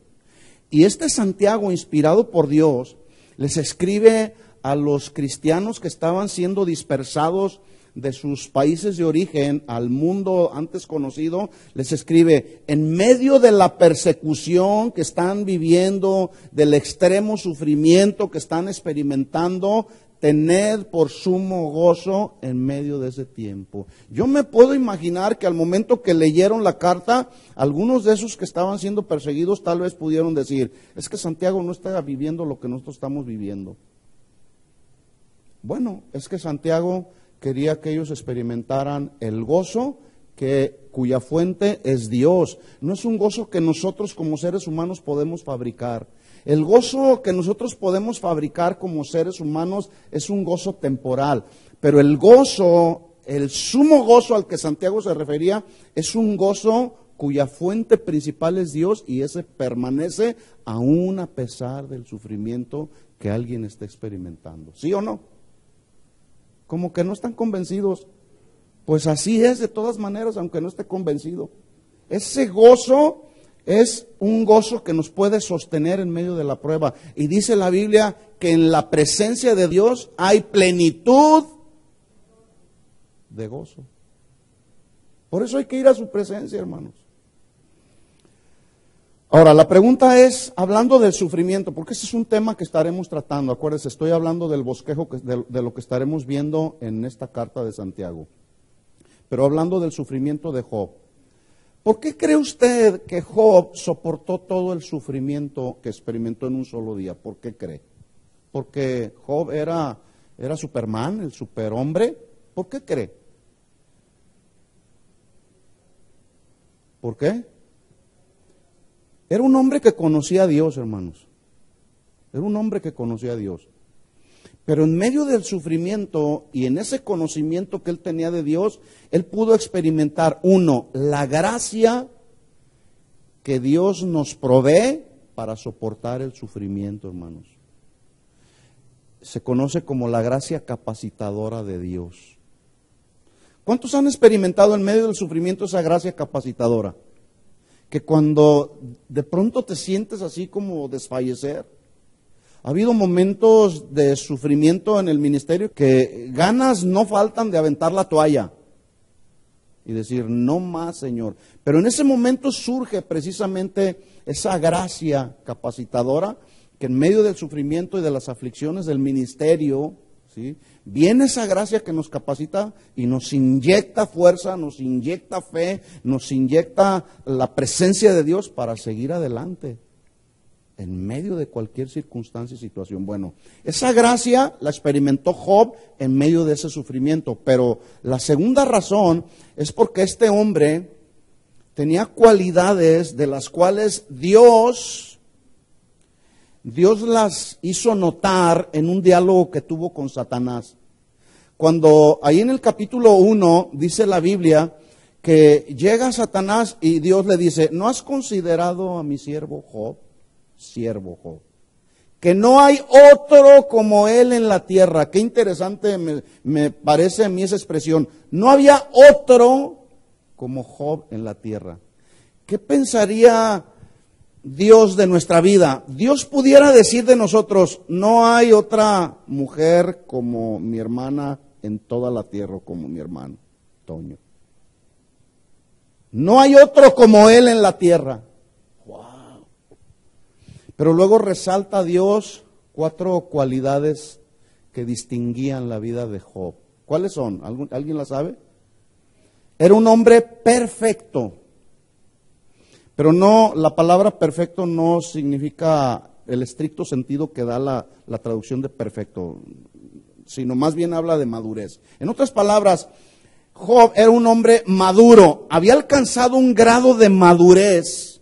Y este Santiago, inspirado por Dios, les escribe a los cristianos que estaban siendo dispersados de sus países de origen al mundo antes conocido, les escribe, en medio de la persecución que están viviendo, del extremo sufrimiento que están experimentando, tened por sumo gozo en medio de ese tiempo. Yo me puedo imaginar que al momento que leyeron la carta, algunos de esos que estaban siendo perseguidos tal vez pudieron decir, es que Santiago no está viviendo lo que nosotros estamos viviendo. Bueno, es que Santiago quería que ellos experimentaran el gozo cuya fuente es Dios. No es un gozo que nosotros como seres humanos podemos fabricar. El gozo que nosotros podemos fabricar como seres humanos es un gozo temporal. Pero el gozo, el sumo gozo al que Santiago se refería, es un gozo cuya fuente principal es Dios y ese permanece aún a pesar del sufrimiento que alguien esté experimentando. ¿Sí o no? Como que no están convencidos. Pues así es de todas maneras, aunque no esté convencido. Ese gozo es un gozo que nos puede sostener en medio de la prueba. Y dice la Biblia que en la presencia de Dios hay plenitud de gozo. Por eso hay que ir a su presencia, hermanos. Ahora, la pregunta es, hablando del sufrimiento, porque ese es un tema que estaremos tratando, acuérdense, estoy hablando del bosquejo de lo que estaremos viendo en esta carta de Santiago, pero hablando del sufrimiento de Job. ¿Por qué cree usted que Job soportó todo el sufrimiento que experimentó en un solo día? ¿Por qué cree? ¿Porque Job era Superman, el superhombre? ¿Por qué cree? ¿Por qué? Era un hombre que conocía a Dios, hermanos. Era un hombre que conocía a Dios. Pero en medio del sufrimiento y en ese conocimiento que él tenía de Dios, él pudo experimentar, uno, la gracia que Dios nos provee para soportar el sufrimiento, hermanos. Se conoce como la gracia capacitadora de Dios. ¿Cuántos han experimentado en medio del sufrimiento esa gracia capacitadora? Que cuando de pronto te sientes así como desfallecer. Ha habido momentos de sufrimiento en el ministerio que ganas no faltan de aventar la toalla y decir, no más, Señor. Pero en ese momento surge precisamente esa gracia capacitadora que en medio del sufrimiento y de las aflicciones del ministerio, ¿sí? Viene esa gracia que nos capacita y nos inyecta fuerza, nos inyecta fe, nos inyecta la presencia de Dios para seguir adelante en medio de cualquier circunstancia y situación. Bueno, esa gracia la experimentó Job en medio de ese sufrimiento, pero la segunda razón es porque este hombre tenía cualidades de las cuales Dios las hizo notar en un diálogo que tuvo con Satanás. Cuando ahí en el capítulo 1 dice la Biblia que llega Satanás y Dios le dice: ¿no has considerado a mi siervo Job? Siervo Job, que no hay otro como él en la tierra. Qué interesante me parece a mí esa expresión. No había otro como Job en la tierra. ¿Qué pensaría Dios de nuestra vida? Dios pudiera decir de nosotros: no hay otra mujer como mi hermana en toda la tierra, como mi hermano Toño. No hay otro como él en la tierra. Wow. Pero luego resalta a Dios 4 cualidades que distinguían la vida de Job. ¿Cuáles son? ¿Alguien la sabe? Era un hombre perfecto. Pero no, la palabra perfecto no significa el estricto sentido que da la traducción de perfecto, sino más bien habla de madurez. En otras palabras, Job era un hombre maduro, había alcanzado un grado de madurez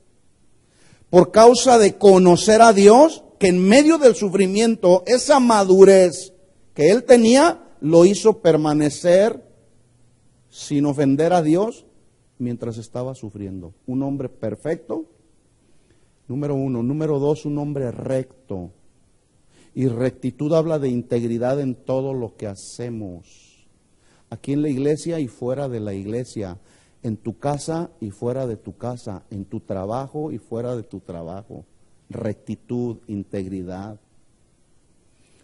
por causa de conocer a Dios, que en medio del sufrimiento, esa madurez que él tenía, lo hizo permanecer sin ofender a Dios mientras estaba sufriendo. Un hombre perfecto, número 1. Número 2, un hombre recto. Y rectitud habla de integridad en todo lo que hacemos. Aquí en la iglesia y fuera de la iglesia, en tu casa y fuera de tu casa, en tu trabajo y fuera de tu trabajo. Rectitud, integridad.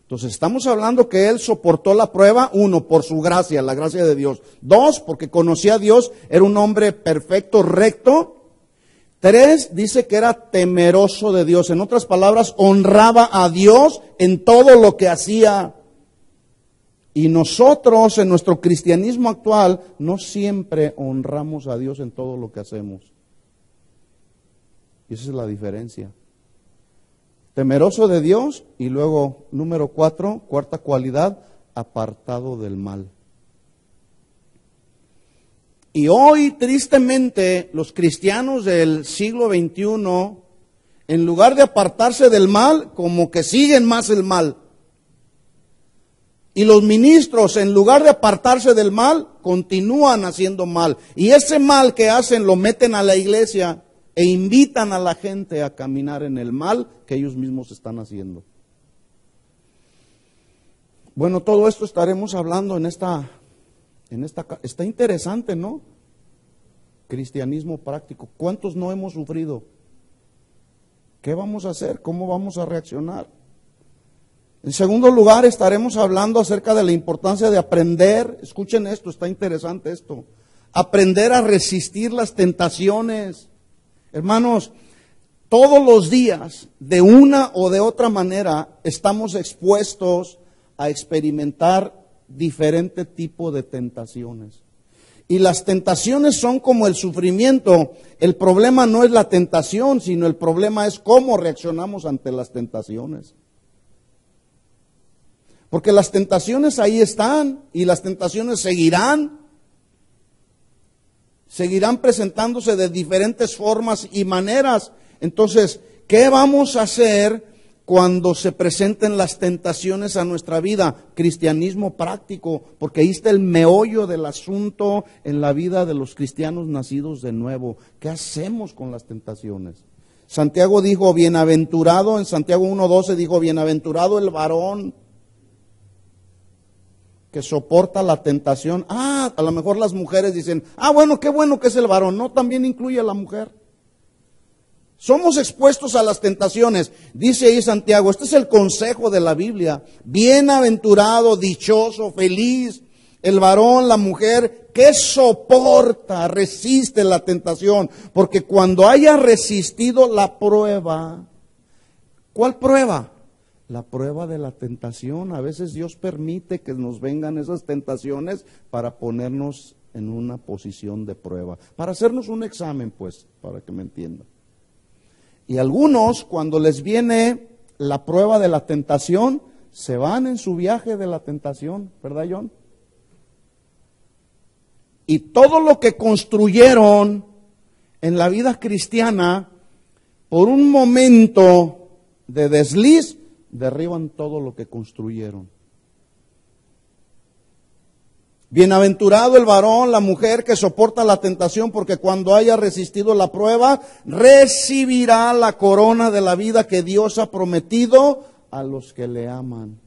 Entonces estamos hablando que él soportó la prueba, 1, por su gracia, la gracia de Dios. 2, porque conocía a Dios, era un hombre perfecto, recto. 3, dice que era temeroso de Dios. En otras palabras, honraba a Dios en todo lo que hacía. Y nosotros, en nuestro cristianismo actual, no siempre honramos a Dios en todo lo que hacemos. Y esa es la diferencia. Temeroso de Dios, y luego, número 4, cuarta cualidad, apartado del mal. Y hoy, tristemente, los cristianos del siglo XXI, en lugar de apartarse del mal, como que siguen más el mal. Y los ministros, en lugar de apartarse del mal, continúan haciendo mal. Y ese mal que hacen lo meten a la iglesia e invitan a la gente a caminar en el mal que ellos mismos están haciendo. Bueno, todo esto estaremos hablando en esta está interesante, ¿no? Cristianismo práctico. ¿Cuántos no hemos sufrido? ¿Qué vamos a hacer? ¿Cómo vamos a reaccionar? En segundo lugar, estaremos hablando acerca de la importancia de aprender. Escuchen esto, está interesante esto. Aprender a resistir las tentaciones. Hermanos, todos los días, de una o de otra manera, estamos expuestos a experimentar diferente tipo de tentaciones. Y las tentaciones son como el sufrimiento. El problema no es la tentación, sino el problema es cómo reaccionamos ante las tentaciones. Porque las tentaciones ahí están y las tentaciones seguirán presentándose de diferentes formas y maneras. Entonces, ¿qué vamos a hacer cuando se presenten las tentaciones a nuestra vida? Cristianismo práctico, porque ahí está el meollo del asunto en la vida de los cristianos nacidos de nuevo. ¿Qué hacemos con las tentaciones? Santiago dijo, bienaventurado, en Santiago 1:12 dijo, bienaventurado el varón que soporta la tentación. A lo mejor las mujeres dicen, bueno, qué bueno que es el varón. No, también incluye a la mujer. Somos expuestos a las tentaciones. Dice ahí Santiago, este es el consejo de la Biblia. Bienaventurado, dichoso, feliz, el varón, la mujer, que soporta, resiste la tentación. Porque cuando haya resistido la prueba, ¿cuál prueba? La prueba de la tentación. A veces Dios permite que nos vengan esas tentaciones para ponernos en una posición de prueba, para hacernos un examen, pues, para que me entiendan. Y algunos, cuando les viene la prueba de la tentación, se van en su viaje de la tentación, ¿verdad, John? Y todo lo que construyeron en la vida cristiana, por un momento de desliz, derriban todo lo que construyeron. Bienaventurado el varón, la mujer que soporta la tentación, porque cuando haya resistido la prueba, recibirá la corona de la vida que Dios ha prometido a los que le aman.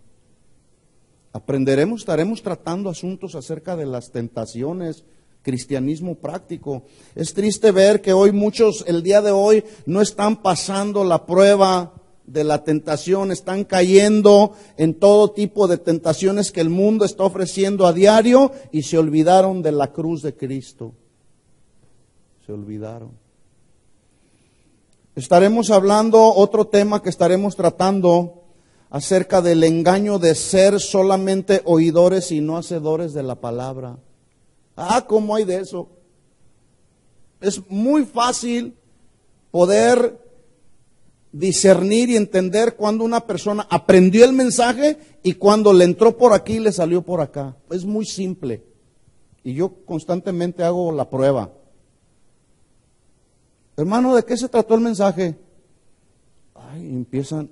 Estaremos tratando asuntos acerca de las tentaciones, cristianismo práctico. Es triste ver que hoy muchos, el día de hoy, no están pasando la prueba de la tentación, están cayendo en todo tipo de tentaciones que el mundo está ofreciendo a diario y se olvidaron de la cruz de Cristo. Se olvidaron. Estaremos hablando, otro tema que estaremos tratando, acerca del engaño de ser solamente oidores y no hacedores de la palabra. ¿Cómo hay de eso? Es muy fácil poder discernir y entender cuando una persona aprendió el mensaje y cuando le entró por aquí y le salió por acá. Es muy simple. Y yo constantemente hago la prueba. Hermano, ¿de qué se trató el mensaje? Empiezan.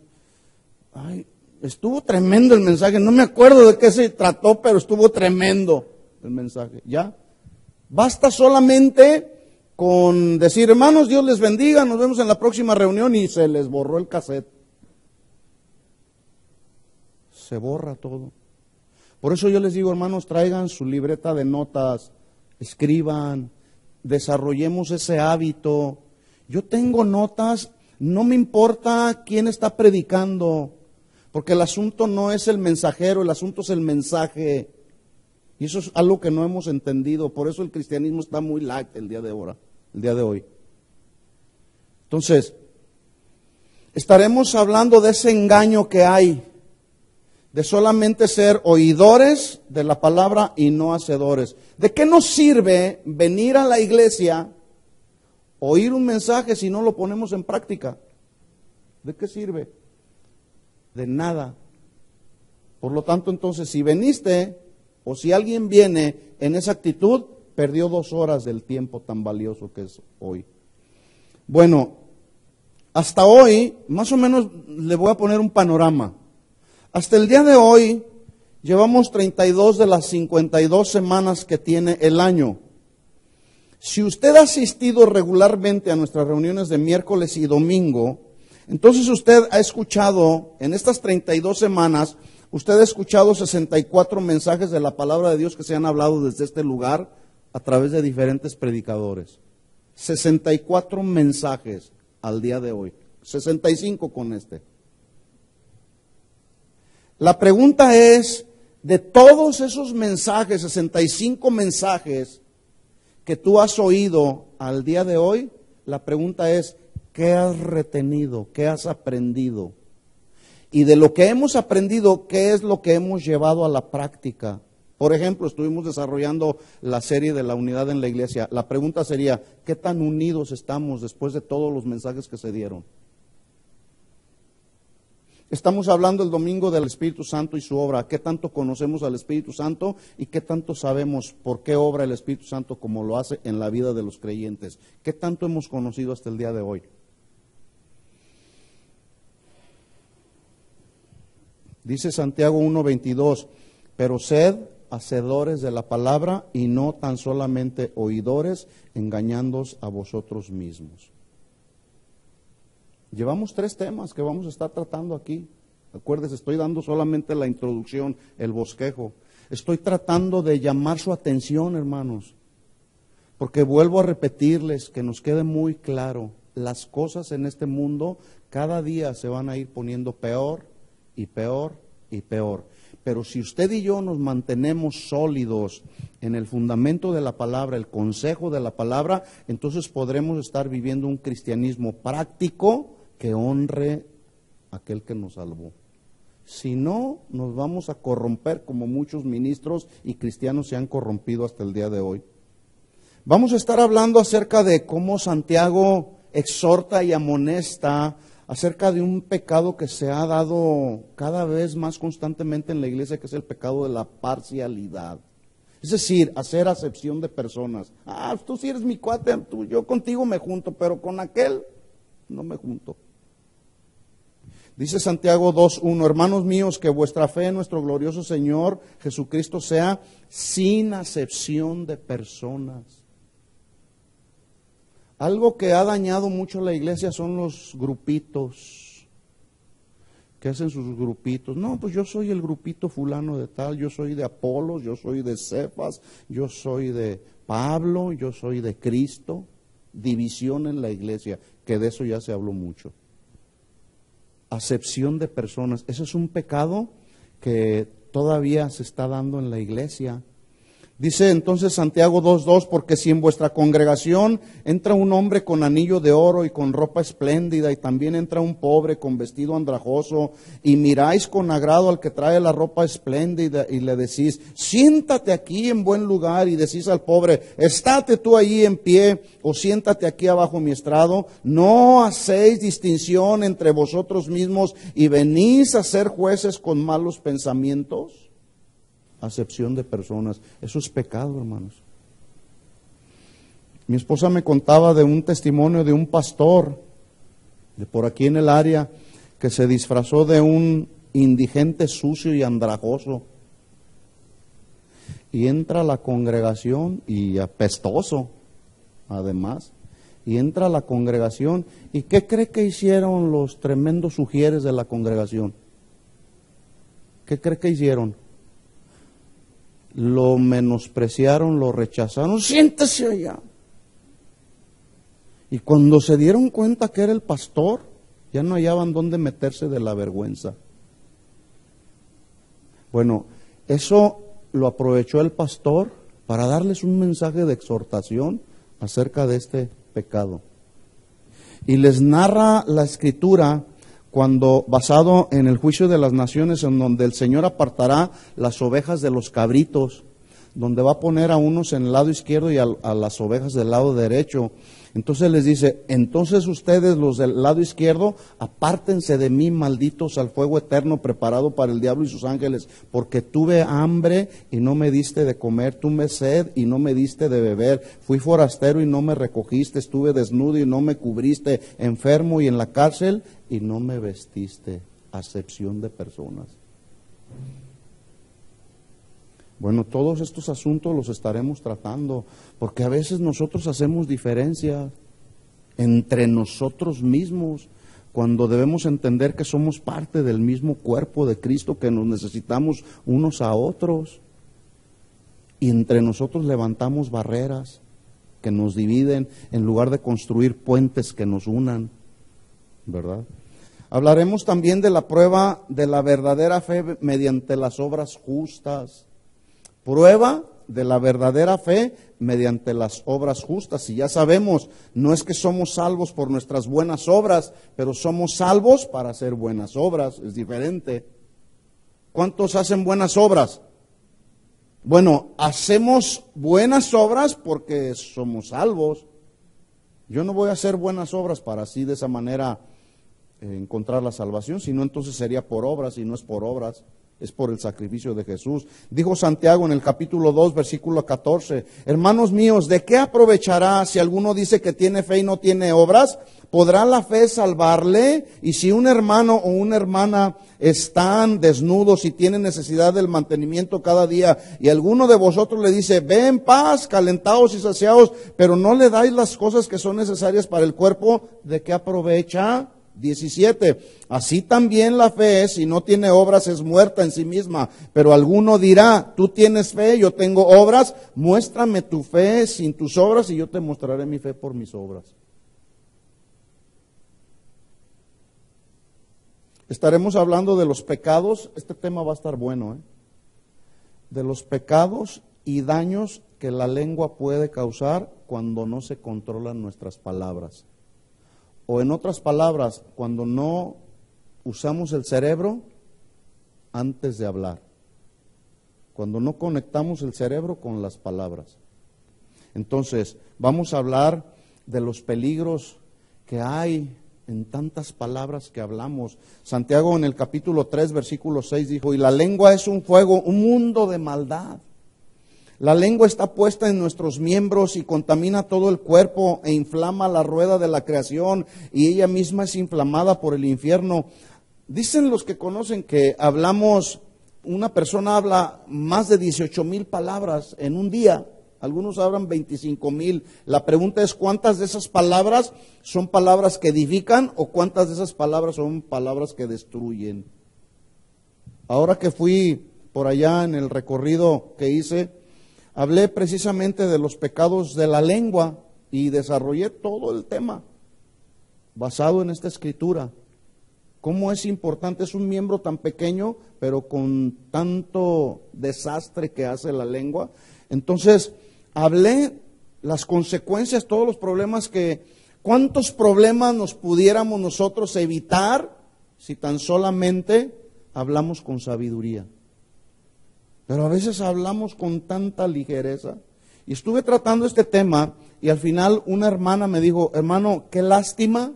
Estuvo tremendo el mensaje. No me acuerdo de qué se trató, pero estuvo tremendo el mensaje. ¿Ya? Basta solamente con decir, hermanos, Dios les bendiga, nos vemos en la próxima reunión, y se les borró el cassette. Se borra todo. Por eso yo les digo, hermanos, traigan su libreta de notas, escriban, desarrollemos ese hábito. Yo tengo notas, no me importa quién está predicando, porque el asunto no es el mensajero, el asunto es el mensaje. Y eso es algo que no hemos entendido, por eso el cristianismo está muy light el día de hoy. Entonces, estaremos hablando de ese engaño que hay, de solamente ser oidores de la palabra y no hacedores. ¿De qué nos sirve venir a la iglesia, oír un mensaje si no lo ponemos en práctica? ¿De qué sirve? De nada. Por lo tanto, entonces, si veniste o si alguien viene en esa actitud, perdió 2 horas del tiempo tan valioso que es hoy. Bueno, hasta hoy, más o menos le voy a poner un panorama. Hasta el día de hoy, llevamos 32 de las 52 semanas que tiene el año. Si usted ha asistido regularmente a nuestras reuniones de miércoles y domingo, entonces usted ha escuchado, en estas 32 semanas, usted ha escuchado 64 mensajes de la palabra de Dios que se han hablado desde este lugar a través de diferentes predicadores. 64 mensajes al día de hoy. 65 con este. La pregunta es, de todos esos mensajes, 65 mensajes que tú has oído al día de hoy, la pregunta es, ¿qué has retenido? ¿Qué has aprendido? Y de lo que hemos aprendido, ¿qué es lo que hemos llevado a la práctica? Por ejemplo, estuvimos desarrollando la serie de la unidad en la iglesia. La pregunta sería, ¿qué tan unidos estamos después de todos los mensajes que se dieron? Estamos hablando el domingo del Espíritu Santo y su obra. ¿Qué tanto conocemos al Espíritu Santo y qué tanto sabemos por qué obra el Espíritu Santo como lo hace en la vida de los creyentes? ¿Qué tanto hemos conocido hasta el día de hoy? Dice Santiago 1:22, pero sed hacedores de la palabra y no tan solamente oidores, engañándoos a vosotros mismos. Llevamos 3 temas que vamos a estar tratando aquí. Acuérdense, estoy dando solamente la introducción, el bosquejo. Estoy tratando de llamar su atención, hermanos, porque vuelvo a repetirles que nos quede muy claro, las cosas en este mundo cada día se van a ir poniendo peor y peor y peor. Pero si usted y yo nos mantenemos sólidos en el fundamento de la palabra, el consejo de la palabra, entonces podremos estar viviendo un cristianismo práctico que honre a aquel que nos salvó. Si no, nos vamos a corromper como muchos ministros y cristianos se han corrompido hasta el día de hoy. Vamos a estar hablando acerca de cómo Santiago exhorta y amonesta acerca de un pecado que se ha dado cada vez más constantemente en la iglesia, que es el pecado de la parcialidad. Es decir, hacer acepción de personas. Tú sí eres mi cuate, yo contigo me junto, pero con aquel no me junto. Dice Santiago 2:1, hermanos míos, que vuestra fe en nuestro glorioso Señor Jesucristo sea sin acepción de personas. Algo que ha dañado mucho la iglesia son los grupitos. ¿Qué hacen sus grupitos? No, pues yo soy el grupito fulano de tal, yo soy de Apolos, yo soy de Cefas, yo soy de Pablo, yo soy de Cristo. División en la iglesia, que de eso ya se habló mucho. Acepción de personas, eso es un pecado que todavía se está dando en la iglesia. Dice entonces Santiago 2:2, porque si en vuestra congregación entra un hombre con anillo de oro y con ropa espléndida, y también entra un pobre con vestido andrajoso, y miráis con agrado al que trae la ropa espléndida, y le decís, siéntate aquí en buen lugar, y decís al pobre, estate tú ahí en pie, o siéntate aquí abajo mi estrado, no hacéis distinción entre vosotros mismos, y venís a ser jueces con malos pensamientos. Acepción de personas, eso es pecado, hermanos. Mi esposa me contaba de un testimonio de un pastor de por aquí en el área que se disfrazó de un indigente sucio y andrajoso y entra a la congregación, y apestoso además, y entra a la congregación, y ¿qué cree que hicieron los tremendos ujieres de la congregación? ¿Qué cree que hicieron? Lo menospreciaron, lo rechazaron, siéntese allá. Y cuando se dieron cuenta que era el pastor, ya no hallaban dónde meterse de la vergüenza. Bueno, eso lo aprovechó el pastor para darles un mensaje de exhortación acerca de este pecado. Y les narra la Escritura cuando, basado en el juicio de las naciones, en donde el Señor apartará las ovejas de los cabritos, donde va a poner a unos en el lado izquierdo y a las ovejas del lado derecho. Entonces les dice, entonces ustedes los del lado izquierdo, apártense de mí, malditos, al fuego eterno preparado para el diablo y sus ángeles, porque tuve hambre y no me diste de comer, tuve sed y no me diste de beber, fui forastero y no me recogiste, estuve desnudo y no me cubriste, enfermo y en la cárcel y no me vestiste. Acepción de personas. Bueno, todos estos asuntos los estaremos tratando, porque a veces nosotros hacemos diferencia entre nosotros mismos, cuando debemos entender que somos parte del mismo cuerpo de Cristo, que nos necesitamos unos a otros, y entre nosotros levantamos barreras que nos dividen en lugar de construir puentes que nos unan, ¿verdad? Hablaremos también de la prueba de la verdadera fe mediante las obras justas. Prueba de la verdadera fe mediante las obras justas. Y ya sabemos, no es que somos salvos por nuestras buenas obras, pero somos salvos para hacer buenas obras, es diferente. ¿Cuántos hacen buenas obras? Bueno, hacemos buenas obras porque somos salvos. Yo no voy a hacer buenas obras para así de esa manera encontrar la salvación, sino entonces sería por obras, y no es por obras. Es por el sacrificio de Jesús. Dijo Santiago en el capítulo 2, versículo 14, hermanos míos, ¿de qué aprovechará si alguno dice que tiene fe y no tiene obras? ¿Podrá la fe salvarle? Y si un hermano o una hermana están desnudos y tienen necesidad del mantenimiento cada día, y alguno de vosotros le dice, ve en paz, calentados y saciados, pero no le dais las cosas que son necesarias para el cuerpo, ¿de qué aprovecha? 17. Así también la fe, si no tiene obras, es muerta en sí misma. Pero alguno dirá, tú tienes fe, yo tengo obras, muéstrame tu fe sin tus obras y yo te mostraré mi fe por mis obras. Estaremos hablando de los pecados, este tema va a estar bueno, de los pecados y daños que la lengua puede causar cuando no se controlan nuestras palabras. O en otras palabras, cuando no usamos el cerebro antes de hablar. Cuando no conectamos el cerebro con las palabras. Entonces, vamos a hablar de los peligros que hay en tantas palabras que hablamos. Santiago en el capítulo 3, versículo 6 dijo, y la lengua es un fuego, un mundo de maldad. La lengua está puesta en nuestros miembros y contamina todo el cuerpo e inflama la rueda de la creación y ella misma es inflamada por el infierno. Dicen los que conocen que una persona habla más de 18,000 palabras en un día. Algunos hablan 25,000. La pregunta es, ¿cuántas de esas palabras son palabras que edifican o cuántas de esas palabras son palabras que destruyen? Ahora que fui por allá en el recorrido que hice, hablé precisamente de los pecados de la lengua y desarrollé todo el tema basado en esta escritura. Cómo es importante, es un miembro tan pequeño, pero con tanto desastre que hace la lengua. Entonces, hablé las consecuencias, todos los problemas cuántos problemas nos pudiéramos nosotros evitar si tan solamente hablamos con sabiduría. Pero a veces hablamos con tanta ligereza. Y estuve tratando este tema y al final una hermana me dijo, hermano, qué lástima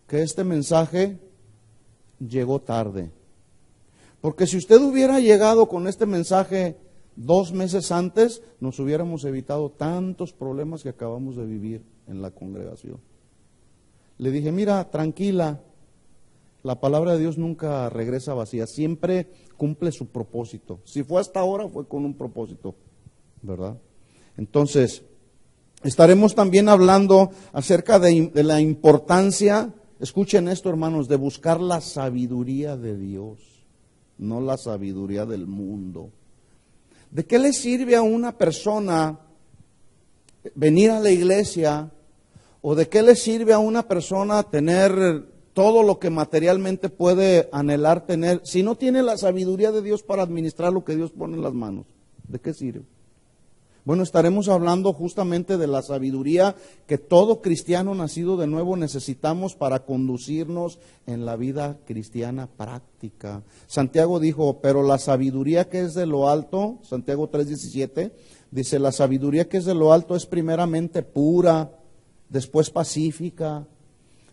que este mensaje llegó tarde. Porque si usted hubiera llegado con este mensaje 2 meses antes, nos hubiéramos evitado tantos problemas que acabamos de vivir en la congregación. Le dije, mira, tranquila, la palabra de Dios nunca regresa vacía, siempre cumple su propósito. Si fue hasta ahora, fue con un propósito, ¿verdad? Entonces, estaremos también hablando acerca de la importancia, escuchen esto, hermanos, de buscar la sabiduría de Dios, no la sabiduría del mundo. ¿De qué le sirve a una persona venir a la iglesia? ¿O de qué le sirve a una persona tener todo lo que materialmente puede anhelar tener si no tiene la sabiduría de Dios para administrar lo que Dios pone en las manos? ¿De qué sirve? Bueno, estaremos hablando justamente de la sabiduría que todo cristiano nacido de nuevo necesitamos para conducirnos en la vida cristiana práctica. Santiago dijo, pero la sabiduría que es de lo alto, Santiago 3:17, dice, la sabiduría que es de lo alto es primeramente pura, después pacífica,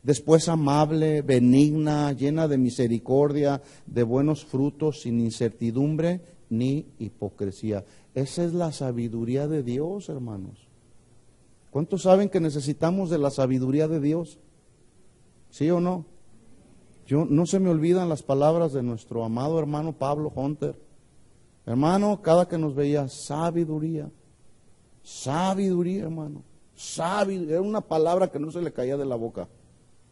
después amable, benigna, llena de misericordia, de buenos frutos, sin incertidumbre ni hipocresía. Esa es la sabiduría de Dios, hermanos. ¿Cuántos saben que necesitamos de la sabiduría de Dios? ¿Sí o no? No se me olvidan las palabras de nuestro amado hermano Pablo Hunter. Hermano, cada que nos veía, sabiduría, hermano, sabiduría. Era una palabra que no se le caía de la boca.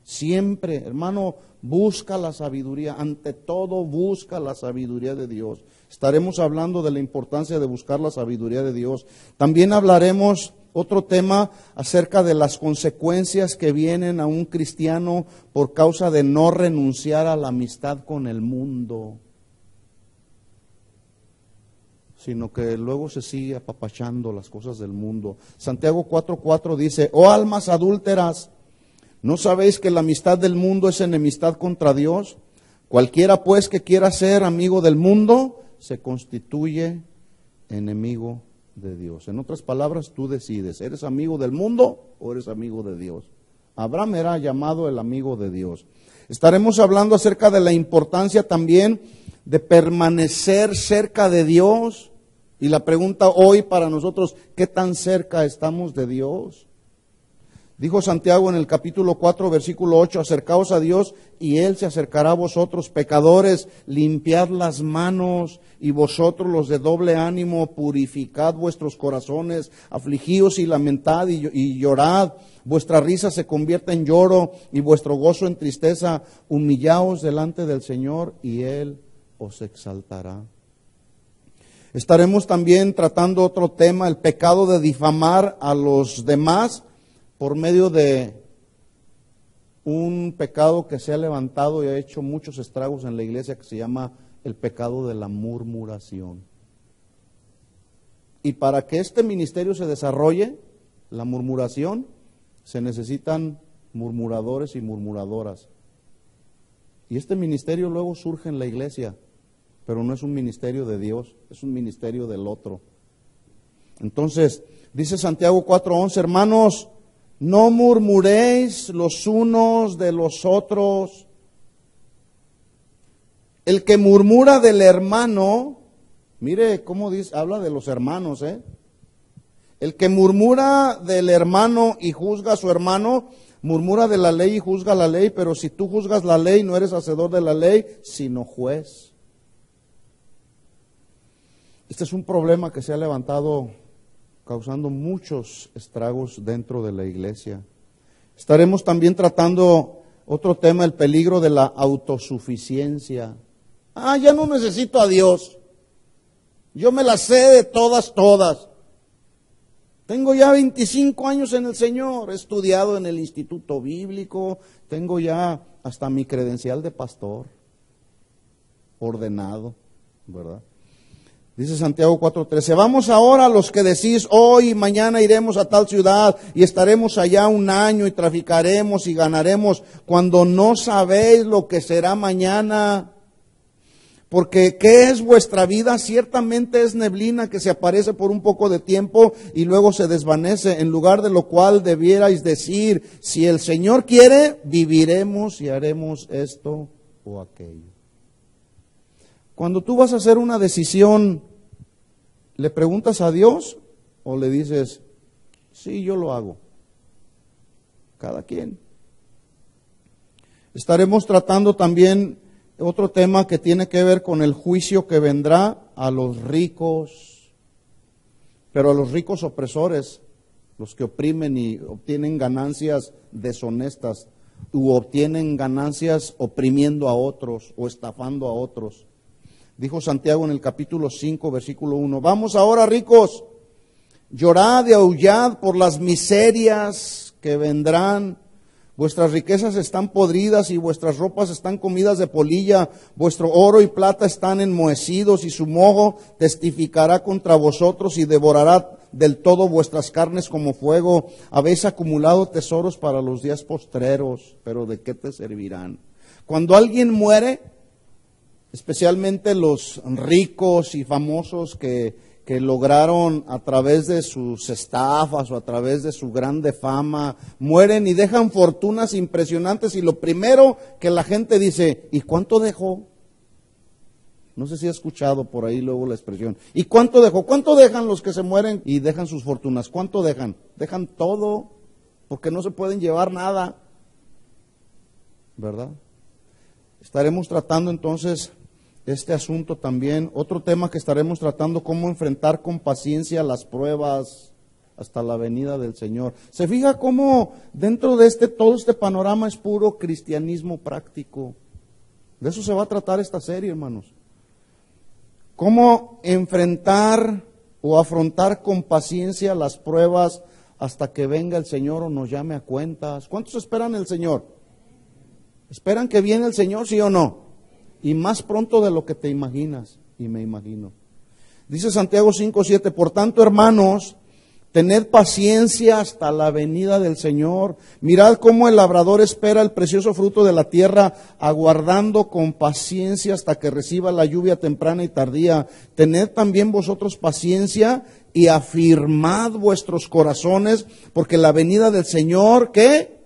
Siempre, hermano, busca la sabiduría, ante todo busca la sabiduría de Dios. Estaremos hablando de la importancia de buscar la sabiduría de Dios. También hablaremos otro tema acerca de las consecuencias que vienen a un cristiano por causa de no renunciar a la amistad con el mundo, sino que luego se sigue apapachando las cosas del mundo. Santiago 4:4 dice, oh almas adúlteras, ¿no sabéis que la amistad del mundo es enemistad contra Dios? Cualquiera pues que quiera ser amigo del mundo, se constituye enemigo de Dios. En otras palabras, tú decides, ¿eres amigo del mundo o eres amigo de Dios? Abraham era llamado el amigo de Dios. Estaremos hablando acerca de la importancia también de permanecer cerca de Dios. Y la pregunta hoy para nosotros, ¿qué tan cerca estamos de Dios? Dijo Santiago en el capítulo 4, versículo 8, acercaos a Dios y Él se acercará a vosotros, pecadores, limpiad las manos, y vosotros los de doble ánimo, purificad vuestros corazones, afligíos y lamentad y llorad, vuestra risa se convierta en lloro y vuestro gozo en tristeza, humillaos delante del Señor y Él os exaltará. Estaremos también tratando otro tema, el pecado de difamar a los demás, por medio de un pecado que se ha levantado y ha hecho muchos estragos en la iglesia, que se llama el pecado de la murmuración. Y para que este ministerio se desarrolle, la murmuración, se necesitan murmuradores y murmuradoras. Y este ministerio luego surge en la iglesia. pero no es un ministerio de Dios, es un ministerio del otro. Entonces, dice Santiago 4:11, hermanos, no murmuréis los unos de los otros. El que murmura del hermano, mire cómo dice, habla de los hermanos, El que murmura del hermano y juzga a su hermano, murmura de la ley y juzga la ley, pero si tú juzgas la ley, no eres hacedor de la ley, sino juez. Este es un problema que se ha levantado causando muchos estragos dentro de la iglesia. Estaremos también tratando otro tema, el peligro de la autosuficiencia. Ya no necesito a Dios. Yo me la sé de todas. Tengo ya 25 años en el Señor, he estudiado en el Instituto Bíblico, tengo ya hasta mi credencial de pastor, ordenado, ¿verdad? Dice Santiago 4:13, vamos ahora los que decís, hoy y mañana iremos a tal ciudad y estaremos allá un año y traficaremos y ganaremos, cuando no sabéis lo que será mañana. Porque ¿qué es vuestra vida? Ciertamente es neblina que se aparece por un poco de tiempo y luego se desvanece, en lugar de lo cual debierais decir, si el Señor quiere, viviremos y haremos esto o aquello. Cuando tú vas a hacer una decisión, ¿le preguntas a Dios o le dices, sí, yo lo hago? Cada quien. Estaremos tratando también otro tema que tiene que ver con el juicio que vendrá a los ricos, pero a los ricos opresores, los que oprimen y obtienen ganancias deshonestas, u obtienen ganancias oprimiendo a otros o estafando a otros. Dijo Santiago en el capítulo 5, versículo 1, vamos ahora ricos, llorad y aullad por las miserias que vendrán. Vuestras riquezas están podridas y vuestras ropas están comidas de polilla, vuestro oro y plata están enmohecidos y su moho testificará contra vosotros y devorará del todo vuestras carnes como fuego. Habéis acumulado tesoros para los días postreros, pero ¿de qué te servirán? Cuando alguien muere, especialmente los ricos y famosos que lograron a través de sus estafas o a través de su grande fama, mueren y dejan fortunas impresionantes y lo primero que la gente dice, ¿y cuánto dejó? No sé si ha escuchado por ahí luego la expresión, ¿y cuánto dejó? ¿Cuánto dejan los que se mueren y dejan sus fortunas? ¿Cuánto dejan? Dejan todo, porque no se pueden llevar nada, ¿verdad? Estaremos tratando entonces este asunto también. Otro tema que estaremos tratando, cómo enfrentar con paciencia las pruebas hasta la venida del Señor. ¿Se fija cómo dentro de todo este panorama es puro cristianismo práctico? De eso se va a tratar esta serie, hermanos. Cómo enfrentar o afrontar con paciencia las pruebas hasta que venga el Señor o nos llame a cuentas. ¿Cuántos esperan el Señor? ¿Esperan que viene el Señor, sí o no? Y más pronto de lo que te imaginas, y me imagino. Dice Santiago 5:7, por tanto, hermanos, tened paciencia hasta la venida del Señor. Mirad cómo el labrador espera el precioso fruto de la tierra, aguardando con paciencia hasta que reciba la lluvia temprana y tardía. Tened también vosotros paciencia y afirmad vuestros corazones, porque la venida del Señor, ¿qué?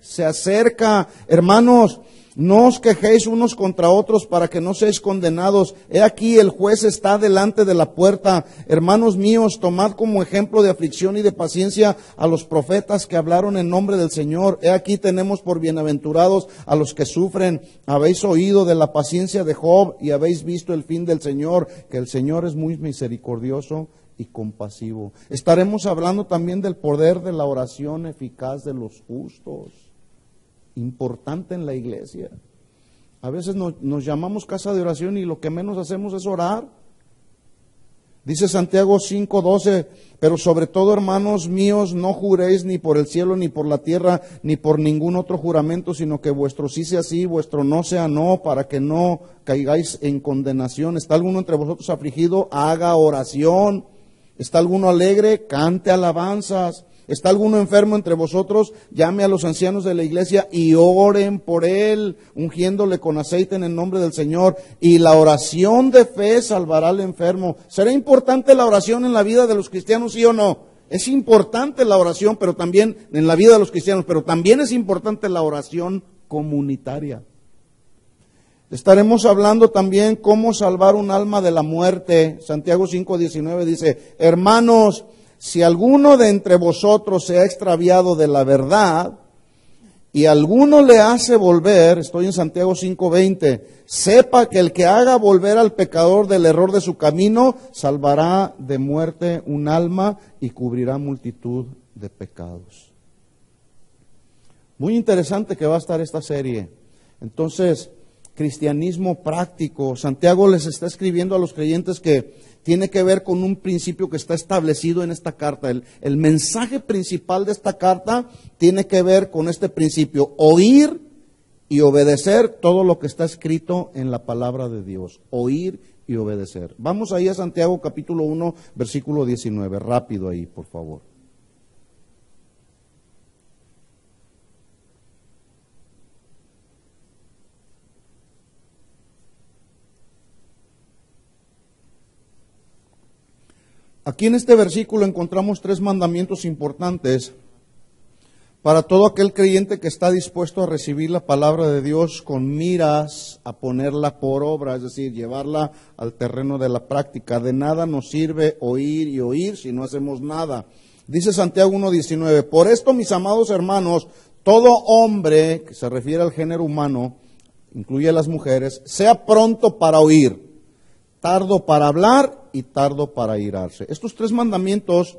Se acerca. Hermanos, no os quejéis unos contra otros para que no seáis condenados. He aquí el juez está delante de la puerta. Hermanos míos, tomad como ejemplo de aflicción y de paciencia a los profetas que hablaron en nombre del Señor. He aquí tenemos por bienaventurados a los que sufren. Habéis oído de la paciencia de Job y habéis visto el fin del Señor, que el Señor es muy misericordioso y compasivo. Estaremos hablando también del poder de la oración eficaz de los justos. Importante en la iglesia. A veces nos llamamos casa de oración y lo que menos hacemos es orar. Dice Santiago 5:12, pero sobre todo, hermanos míos, no juréis ni por el cielo, ni por la tierra, ni por ningún otro juramento, sino que vuestro sí sea sí, vuestro no sea no, para que no caigáis en condenación. ¿Está alguno entre vosotros afligido? Haga oración. ¿Está alguno alegre? Cante alabanzas. ¿Está alguno enfermo entre vosotros? Llame a los ancianos de la iglesia y oren por él, ungiéndole con aceite en el nombre del Señor. Y la oración de fe salvará al enfermo. ¿Será importante la oración en la vida de los cristianos, sí o no? Es importante la oración, pero también en la vida de los cristianos, pero también es importante la oración comunitaria. Estaremos hablando también cómo salvar un alma de la muerte. Santiago 5:19 dice: hermanos, si alguno de entre vosotros se ha extraviado de la verdad y alguno le hace volver, estoy en Santiago 5:20, sepa que el que haga volver al pecador del error de su camino, salvará de muerte un alma y cubrirá multitud de pecados. Muy interesante que va a estar esta serie. Entonces, cristianismo práctico. Santiago les está escribiendo a los creyentes que tiene que ver con un principio que está establecido en esta carta. El mensaje principal de esta carta tiene que ver con este principio: oír y obedecer todo lo que está escrito en la palabra de Dios. Oír y obedecer. Vamos ahí a Santiago capítulo 1, versículo 19. Rápido ahí, por favor. Aquí en este versículo encontramos 3 mandamientos importantes para todo aquel creyente que está dispuesto a recibir la palabra de Dios con miras a ponerla por obra, es decir, llevarla al terreno de la práctica. De nada nos sirve oír y oír si no hacemos nada. Dice Santiago 1:19, por esto, mis amados hermanos, todo hombre, que se refiere al género humano, incluye a las mujeres, sea pronto para oír, tardo para hablar y tardo para airarse. Estos 3 mandamientos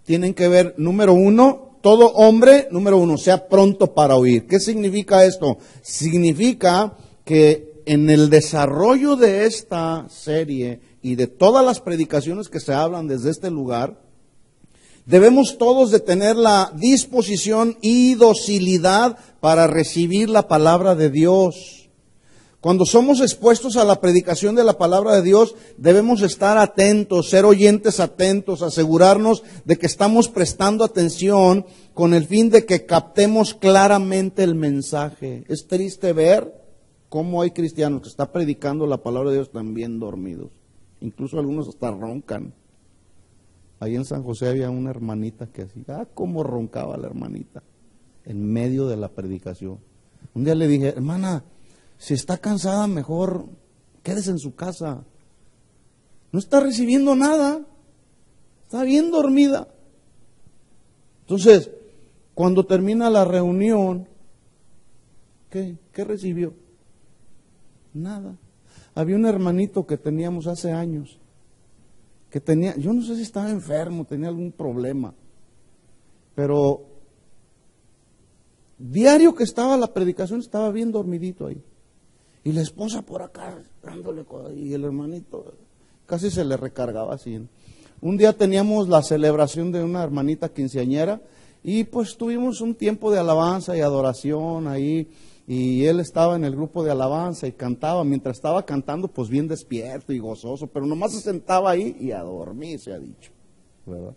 tienen que ver, número 1, todo hombre, número 1, sea pronto para oír. ¿Qué significa esto? Significa que en el desarrollo de esta serie y de todas las predicaciones que se hablan desde este lugar, debemos todos de tener la disposición y docilidad para recibir la palabra de Dios. Cuando somos expuestos a la predicación de la palabra de Dios, debemos estar atentos, ser oyentes atentos, asegurarnos de que estamos prestando atención con el fin de que captemos claramente el mensaje. Es triste ver cómo hay cristianos que están predicando la palabra de Dios también dormidos. Incluso algunos hasta roncan. Ahí en San José había una hermanita que así, cómo roncaba la hermanita en medio de la predicación. Un día le dije, hermana, si está cansada, mejor quédese en su casa. No está recibiendo nada. Está bien dormida. Entonces, cuando termina la reunión, ¿qué recibió? Nada. Había un hermanito que teníamos hace años, que tenía, yo no sé si estaba enfermo, tenía algún problema, pero diario que estaba la predicación estaba bien dormidito ahí. Y la esposa por acá, dándole, y el hermanito casi se le recargaba así. Un día teníamos la celebración de una hermanita quinceañera y pues tuvimos un tiempo de alabanza y adoración ahí. Y él estaba en el grupo de alabanza y cantaba. Mientras estaba cantando, pues bien despierto y gozoso, pero nomás se sentaba ahí y a dormir, se ha dicho, ¿verdad?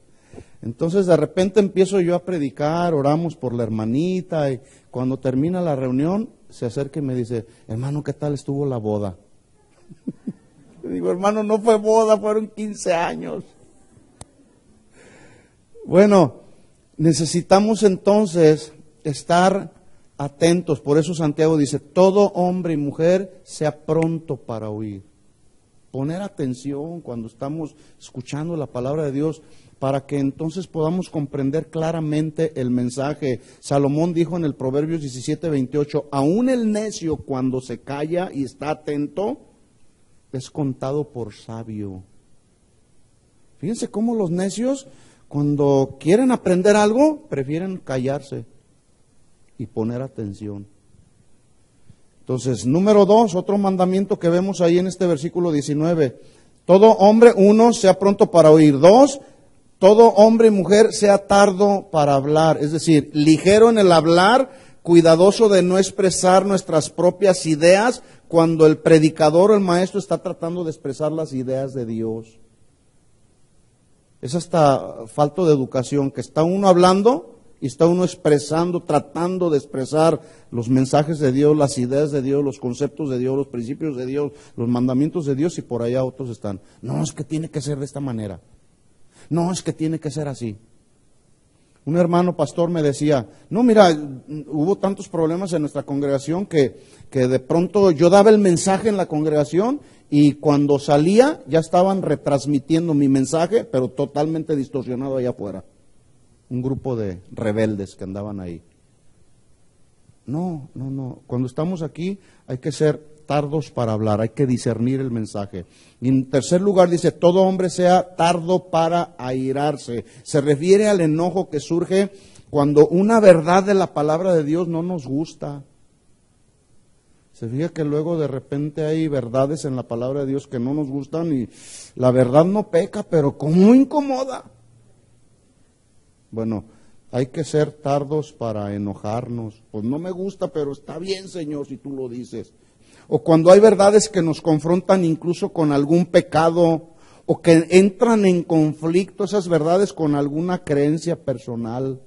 Entonces de repente empiezo yo a predicar, oramos por la hermanita y cuando termina la reunión se acerca y me dice, hermano, ¿qué tal estuvo la boda? Le digo, hermano, no fue boda, fueron 15 años. Bueno, necesitamos entonces estar atentos. Por eso Santiago dice, todo hombre y mujer sea pronto para oír. Poner atención cuando estamos escuchando la palabra de Dios, para que entonces podamos comprender claramente el mensaje. Salomón dijo en el Proverbios 17:28, aún el necio cuando se calla y está atento, es contado por sabio. Fíjense cómo los necios, cuando quieren aprender algo, prefieren callarse y poner atención. Entonces, número 2, otro mandamiento que vemos ahí en este versículo 19. Todo hombre, 1, sea pronto para oír. 2, todo hombre y mujer sea tardo para hablar. Es decir, ligero en el hablar, cuidadoso de no expresar nuestras propias ideas cuando el predicador o el maestro está tratando de expresar las ideas de Dios. Es hasta falta de educación, que está uno hablando y está uno expresando, tratando de expresar los mensajes de Dios, las ideas de Dios, los conceptos de Dios, los principios de Dios, los mandamientos de Dios, y por allá otros están. No, es que tiene que ser de esta manera. No, es que tiene que ser así. Un hermano pastor me decía, no, mira, hubo tantos problemas en nuestra congregación que de pronto yo daba el mensaje en la congregación y cuando salía ya estaban retransmitiendo mi mensaje, pero totalmente distorsionado allá afuera. Un grupo de rebeldes que andaban ahí. No. Cuando estamos aquí hay que ser tardos para hablar, hay que discernir el mensaje. Y en tercer lugar dice, todo hombre sea tardo para airarse. Se refiere al enojo que surge cuando una verdad de la palabra de Dios no nos gusta. Se fija que luego de repente hay verdades en la palabra de Dios que no nos gustan y la verdad no peca, pero como incomoda. Bueno, hay que ser tardos para enojarnos. Pues no me gusta, pero está bien, Señor, si tú lo dices. O cuando hay verdades que nos confrontan incluso con algún pecado, o que entran en conflicto esas verdades con alguna creencia personal.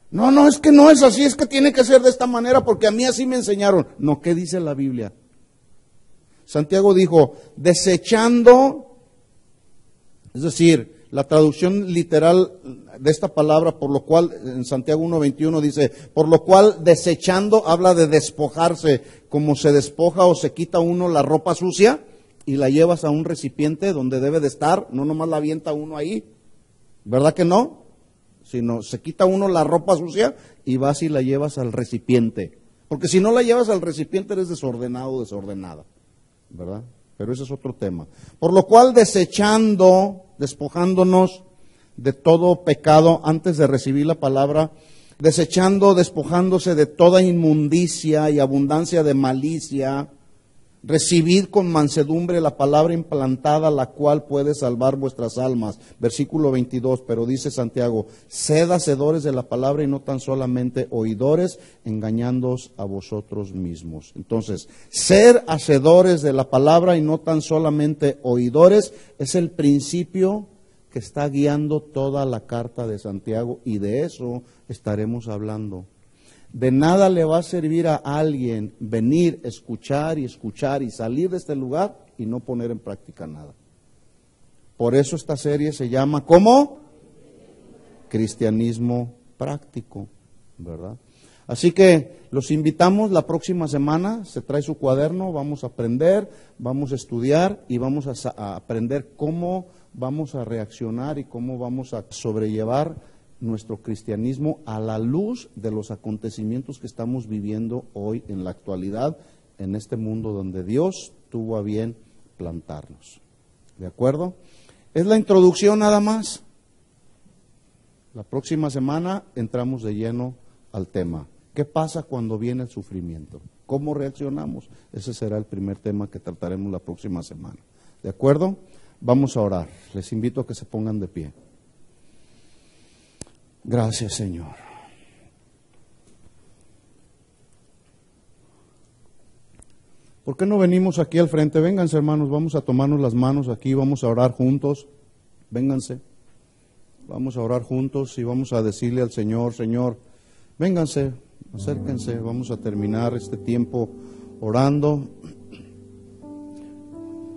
No, es que no es así, es que tiene que ser de esta manera porque a mí así me enseñaron. No, ¿qué dice la Biblia? Santiago dijo, desechando, es decir, la traducción literal de esta palabra, por lo cual, en Santiago 1:21 dice, por lo cual desechando habla de despojarse, como se despoja o se quita uno la ropa sucia y la llevas a un recipiente donde debe de estar, no nomás la avienta uno ahí, ¿verdad que no? Sino se quita uno la ropa sucia y vas y la llevas al recipiente, porque si no la llevas al recipiente eres desordenado o desordenada, ¿verdad? Pero ese es otro tema. Por lo cual desechando, despojándonos de todo pecado antes de recibir la palabra, desechando, despojándose de toda inmundicia y abundancia de malicia, recibid con mansedumbre la palabra implantada, la cual puede salvar vuestras almas. Versículo 22, pero dice Santiago, sed hacedores de la palabra y no tan solamente oidores, engañándoos a vosotros mismos. Entonces, ser hacedores de la palabra y no tan solamente oidores es el principio que está guiando toda la carta de Santiago, y de eso estaremos hablando. De nada le va a servir a alguien venir, escuchar y salir de este lugar y no poner en práctica nada. Por eso esta serie se llama, ¿cómo? Cristianismo práctico, ¿verdad? Así que los invitamos la próxima semana, se trae su cuaderno, vamos a aprender, vamos a estudiar y vamos a aprender cómo vamos a reaccionar y cómo vamos a sobrellevar nuestro cristianismo a la luz de los acontecimientos que estamos viviendo hoy en la actualidad, en este mundo donde Dios tuvo a bien plantarnos. ¿De acuerdo? Es la introducción nada más. La próxima semana entramos de lleno al tema. ¿Qué pasa cuando viene el sufrimiento? ¿Cómo reaccionamos? Ese será el primer tema que trataremos la próxima semana. ¿De acuerdo? Vamos a orar. Les invito a que se pongan de pie. Gracias, Señor. ¿Por qué no venimos aquí al frente? Vénganse, hermanos, vamos a tomarnos las manos aquí, vamos a orar juntos. Vénganse. Vamos a orar juntos y vamos a decirle al Señor, Señor, vénganse, acérquense, vamos a terminar este tiempo orando,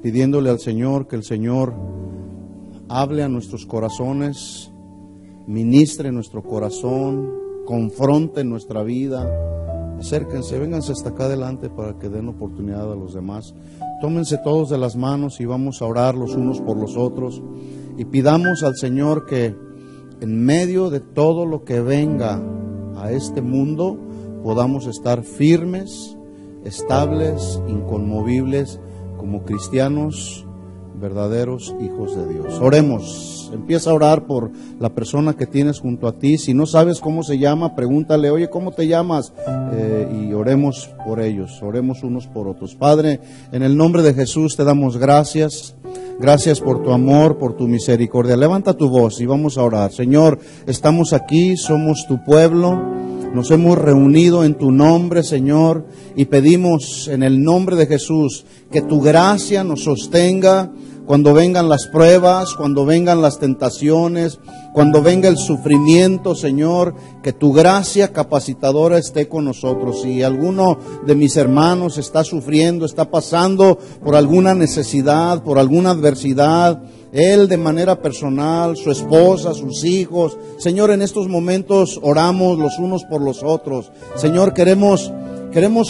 pidiéndole al Señor que el Señor hable a nuestros corazones, ministre nuestro corazón, confronte nuestra vida. Acérquense, vénganse hasta acá adelante para que den oportunidad a los demás. Tómense todos de las manos y vamos a orar los unos por los otros y pidamos al Señor que en medio de todo lo que venga a este mundo podamos estar firmes, estables, inconmovibles como cristianos, verdaderos hijos de Dios. Oremos. Empieza a orar por la persona que tienes junto a ti. Si no sabes cómo se llama, pregúntale, oye, ¿cómo te llamas? Y oremos por ellos, oremos unos por otros. Padre, en el nombre de Jesús te damos gracias. Gracias por tu amor, por tu misericordia. Levanta tu voz y vamos a orar. Señor, estamos aquí, somos tu pueblo. Nos hemos reunido en tu nombre, Señor, y pedimos en el nombre de Jesús que tu gracia nos sostenga, cuando vengan las pruebas, cuando vengan las tentaciones, cuando venga el sufrimiento, Señor, que tu gracia capacitadora esté con nosotros. Si alguno de mis hermanos está sufriendo, está pasando por alguna necesidad, por alguna adversidad, él de manera personal, su esposa, sus hijos, Señor, en estos momentos oramos los unos por los otros. Señor, queremos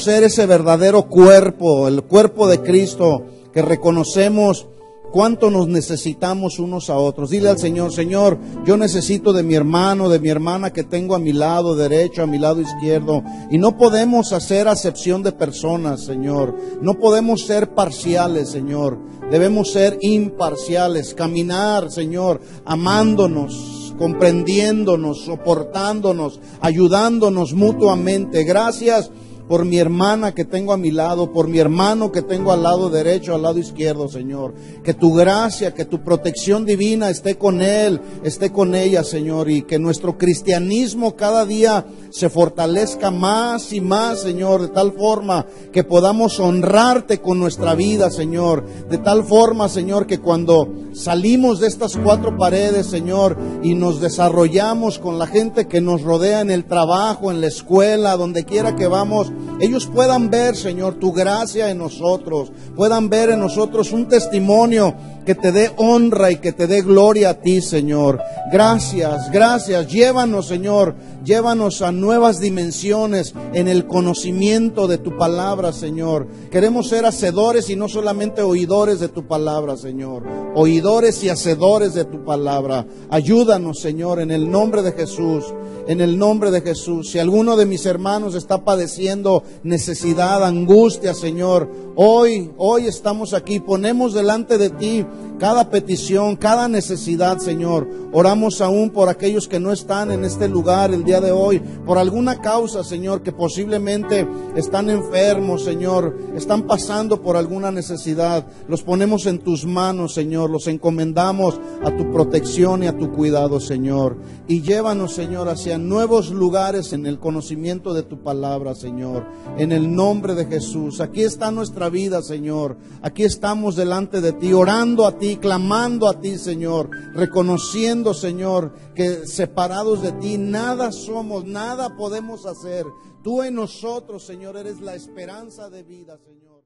ser ese verdadero cuerpo, el cuerpo de Cristo, que reconocemos cuánto nos necesitamos unos a otros. Dile al Señor: Señor, yo necesito de mi hermano, de mi hermana que tengo a mi lado derecho, a mi lado izquierdo. Y no podemos hacer acepción de personas, Señor. No podemos ser parciales, Señor. Debemos ser imparciales, caminar, Señor, amándonos, comprendiéndonos, soportándonos, ayudándonos mutuamente. Gracias por mi hermana que tengo a mi lado, por mi hermano que tengo al lado derecho, al lado izquierdo, Señor. Que tu gracia, que tu protección divina esté con él, esté con ella, Señor. Y que nuestro cristianismo cada día se fortalezca más y más, Señor. De tal forma que podamos honrarte con nuestra vida, Señor. De tal forma, Señor, que cuando salimos de estas cuatro paredes, Señor, y nos desarrollamos con la gente que nos rodea en el trabajo, en la escuela, donde quiera que vamos, ellos puedan ver, Señor, tu gracia en nosotros, puedan ver en nosotros un testimonio que te dé honra y que te dé gloria a ti, Señor. Gracias, gracias. Llévanos, Señor, llévanos a nuevas dimensiones en el conocimiento de tu palabra, Señor. Queremos ser hacedores y no solamente oidores de tu palabra, Señor. Oidores y hacedores de tu palabra. Ayúdanos, Señor, en el nombre de Jesús. En el nombre de Jesús. Si alguno de mis hermanos está padeciendo necesidad, angustia, Señor, hoy estamos aquí, ponemos delante de ti cada petición, cada necesidad, Señor. Oramos aún por aquellos que no están en este lugar el día de hoy, por alguna causa, Señor, que posiblemente están enfermos, Señor, están pasando por alguna necesidad. Los ponemos en tus manos, Señor, los encomendamos a tu protección y a tu cuidado, Señor. Y llévanos, Señor, hacia nuevos lugares en el conocimiento de tu palabra, Señor. En el nombre de Jesús. Aquí está nuestra vida, Señor. Aquí estamos delante de ti, orando a ti, clamando a ti, Señor, reconociendo, Señor, que separados de ti nada somos, nada podemos hacer. Tú en nosotros, Señor, eres la esperanza de vida, Señor.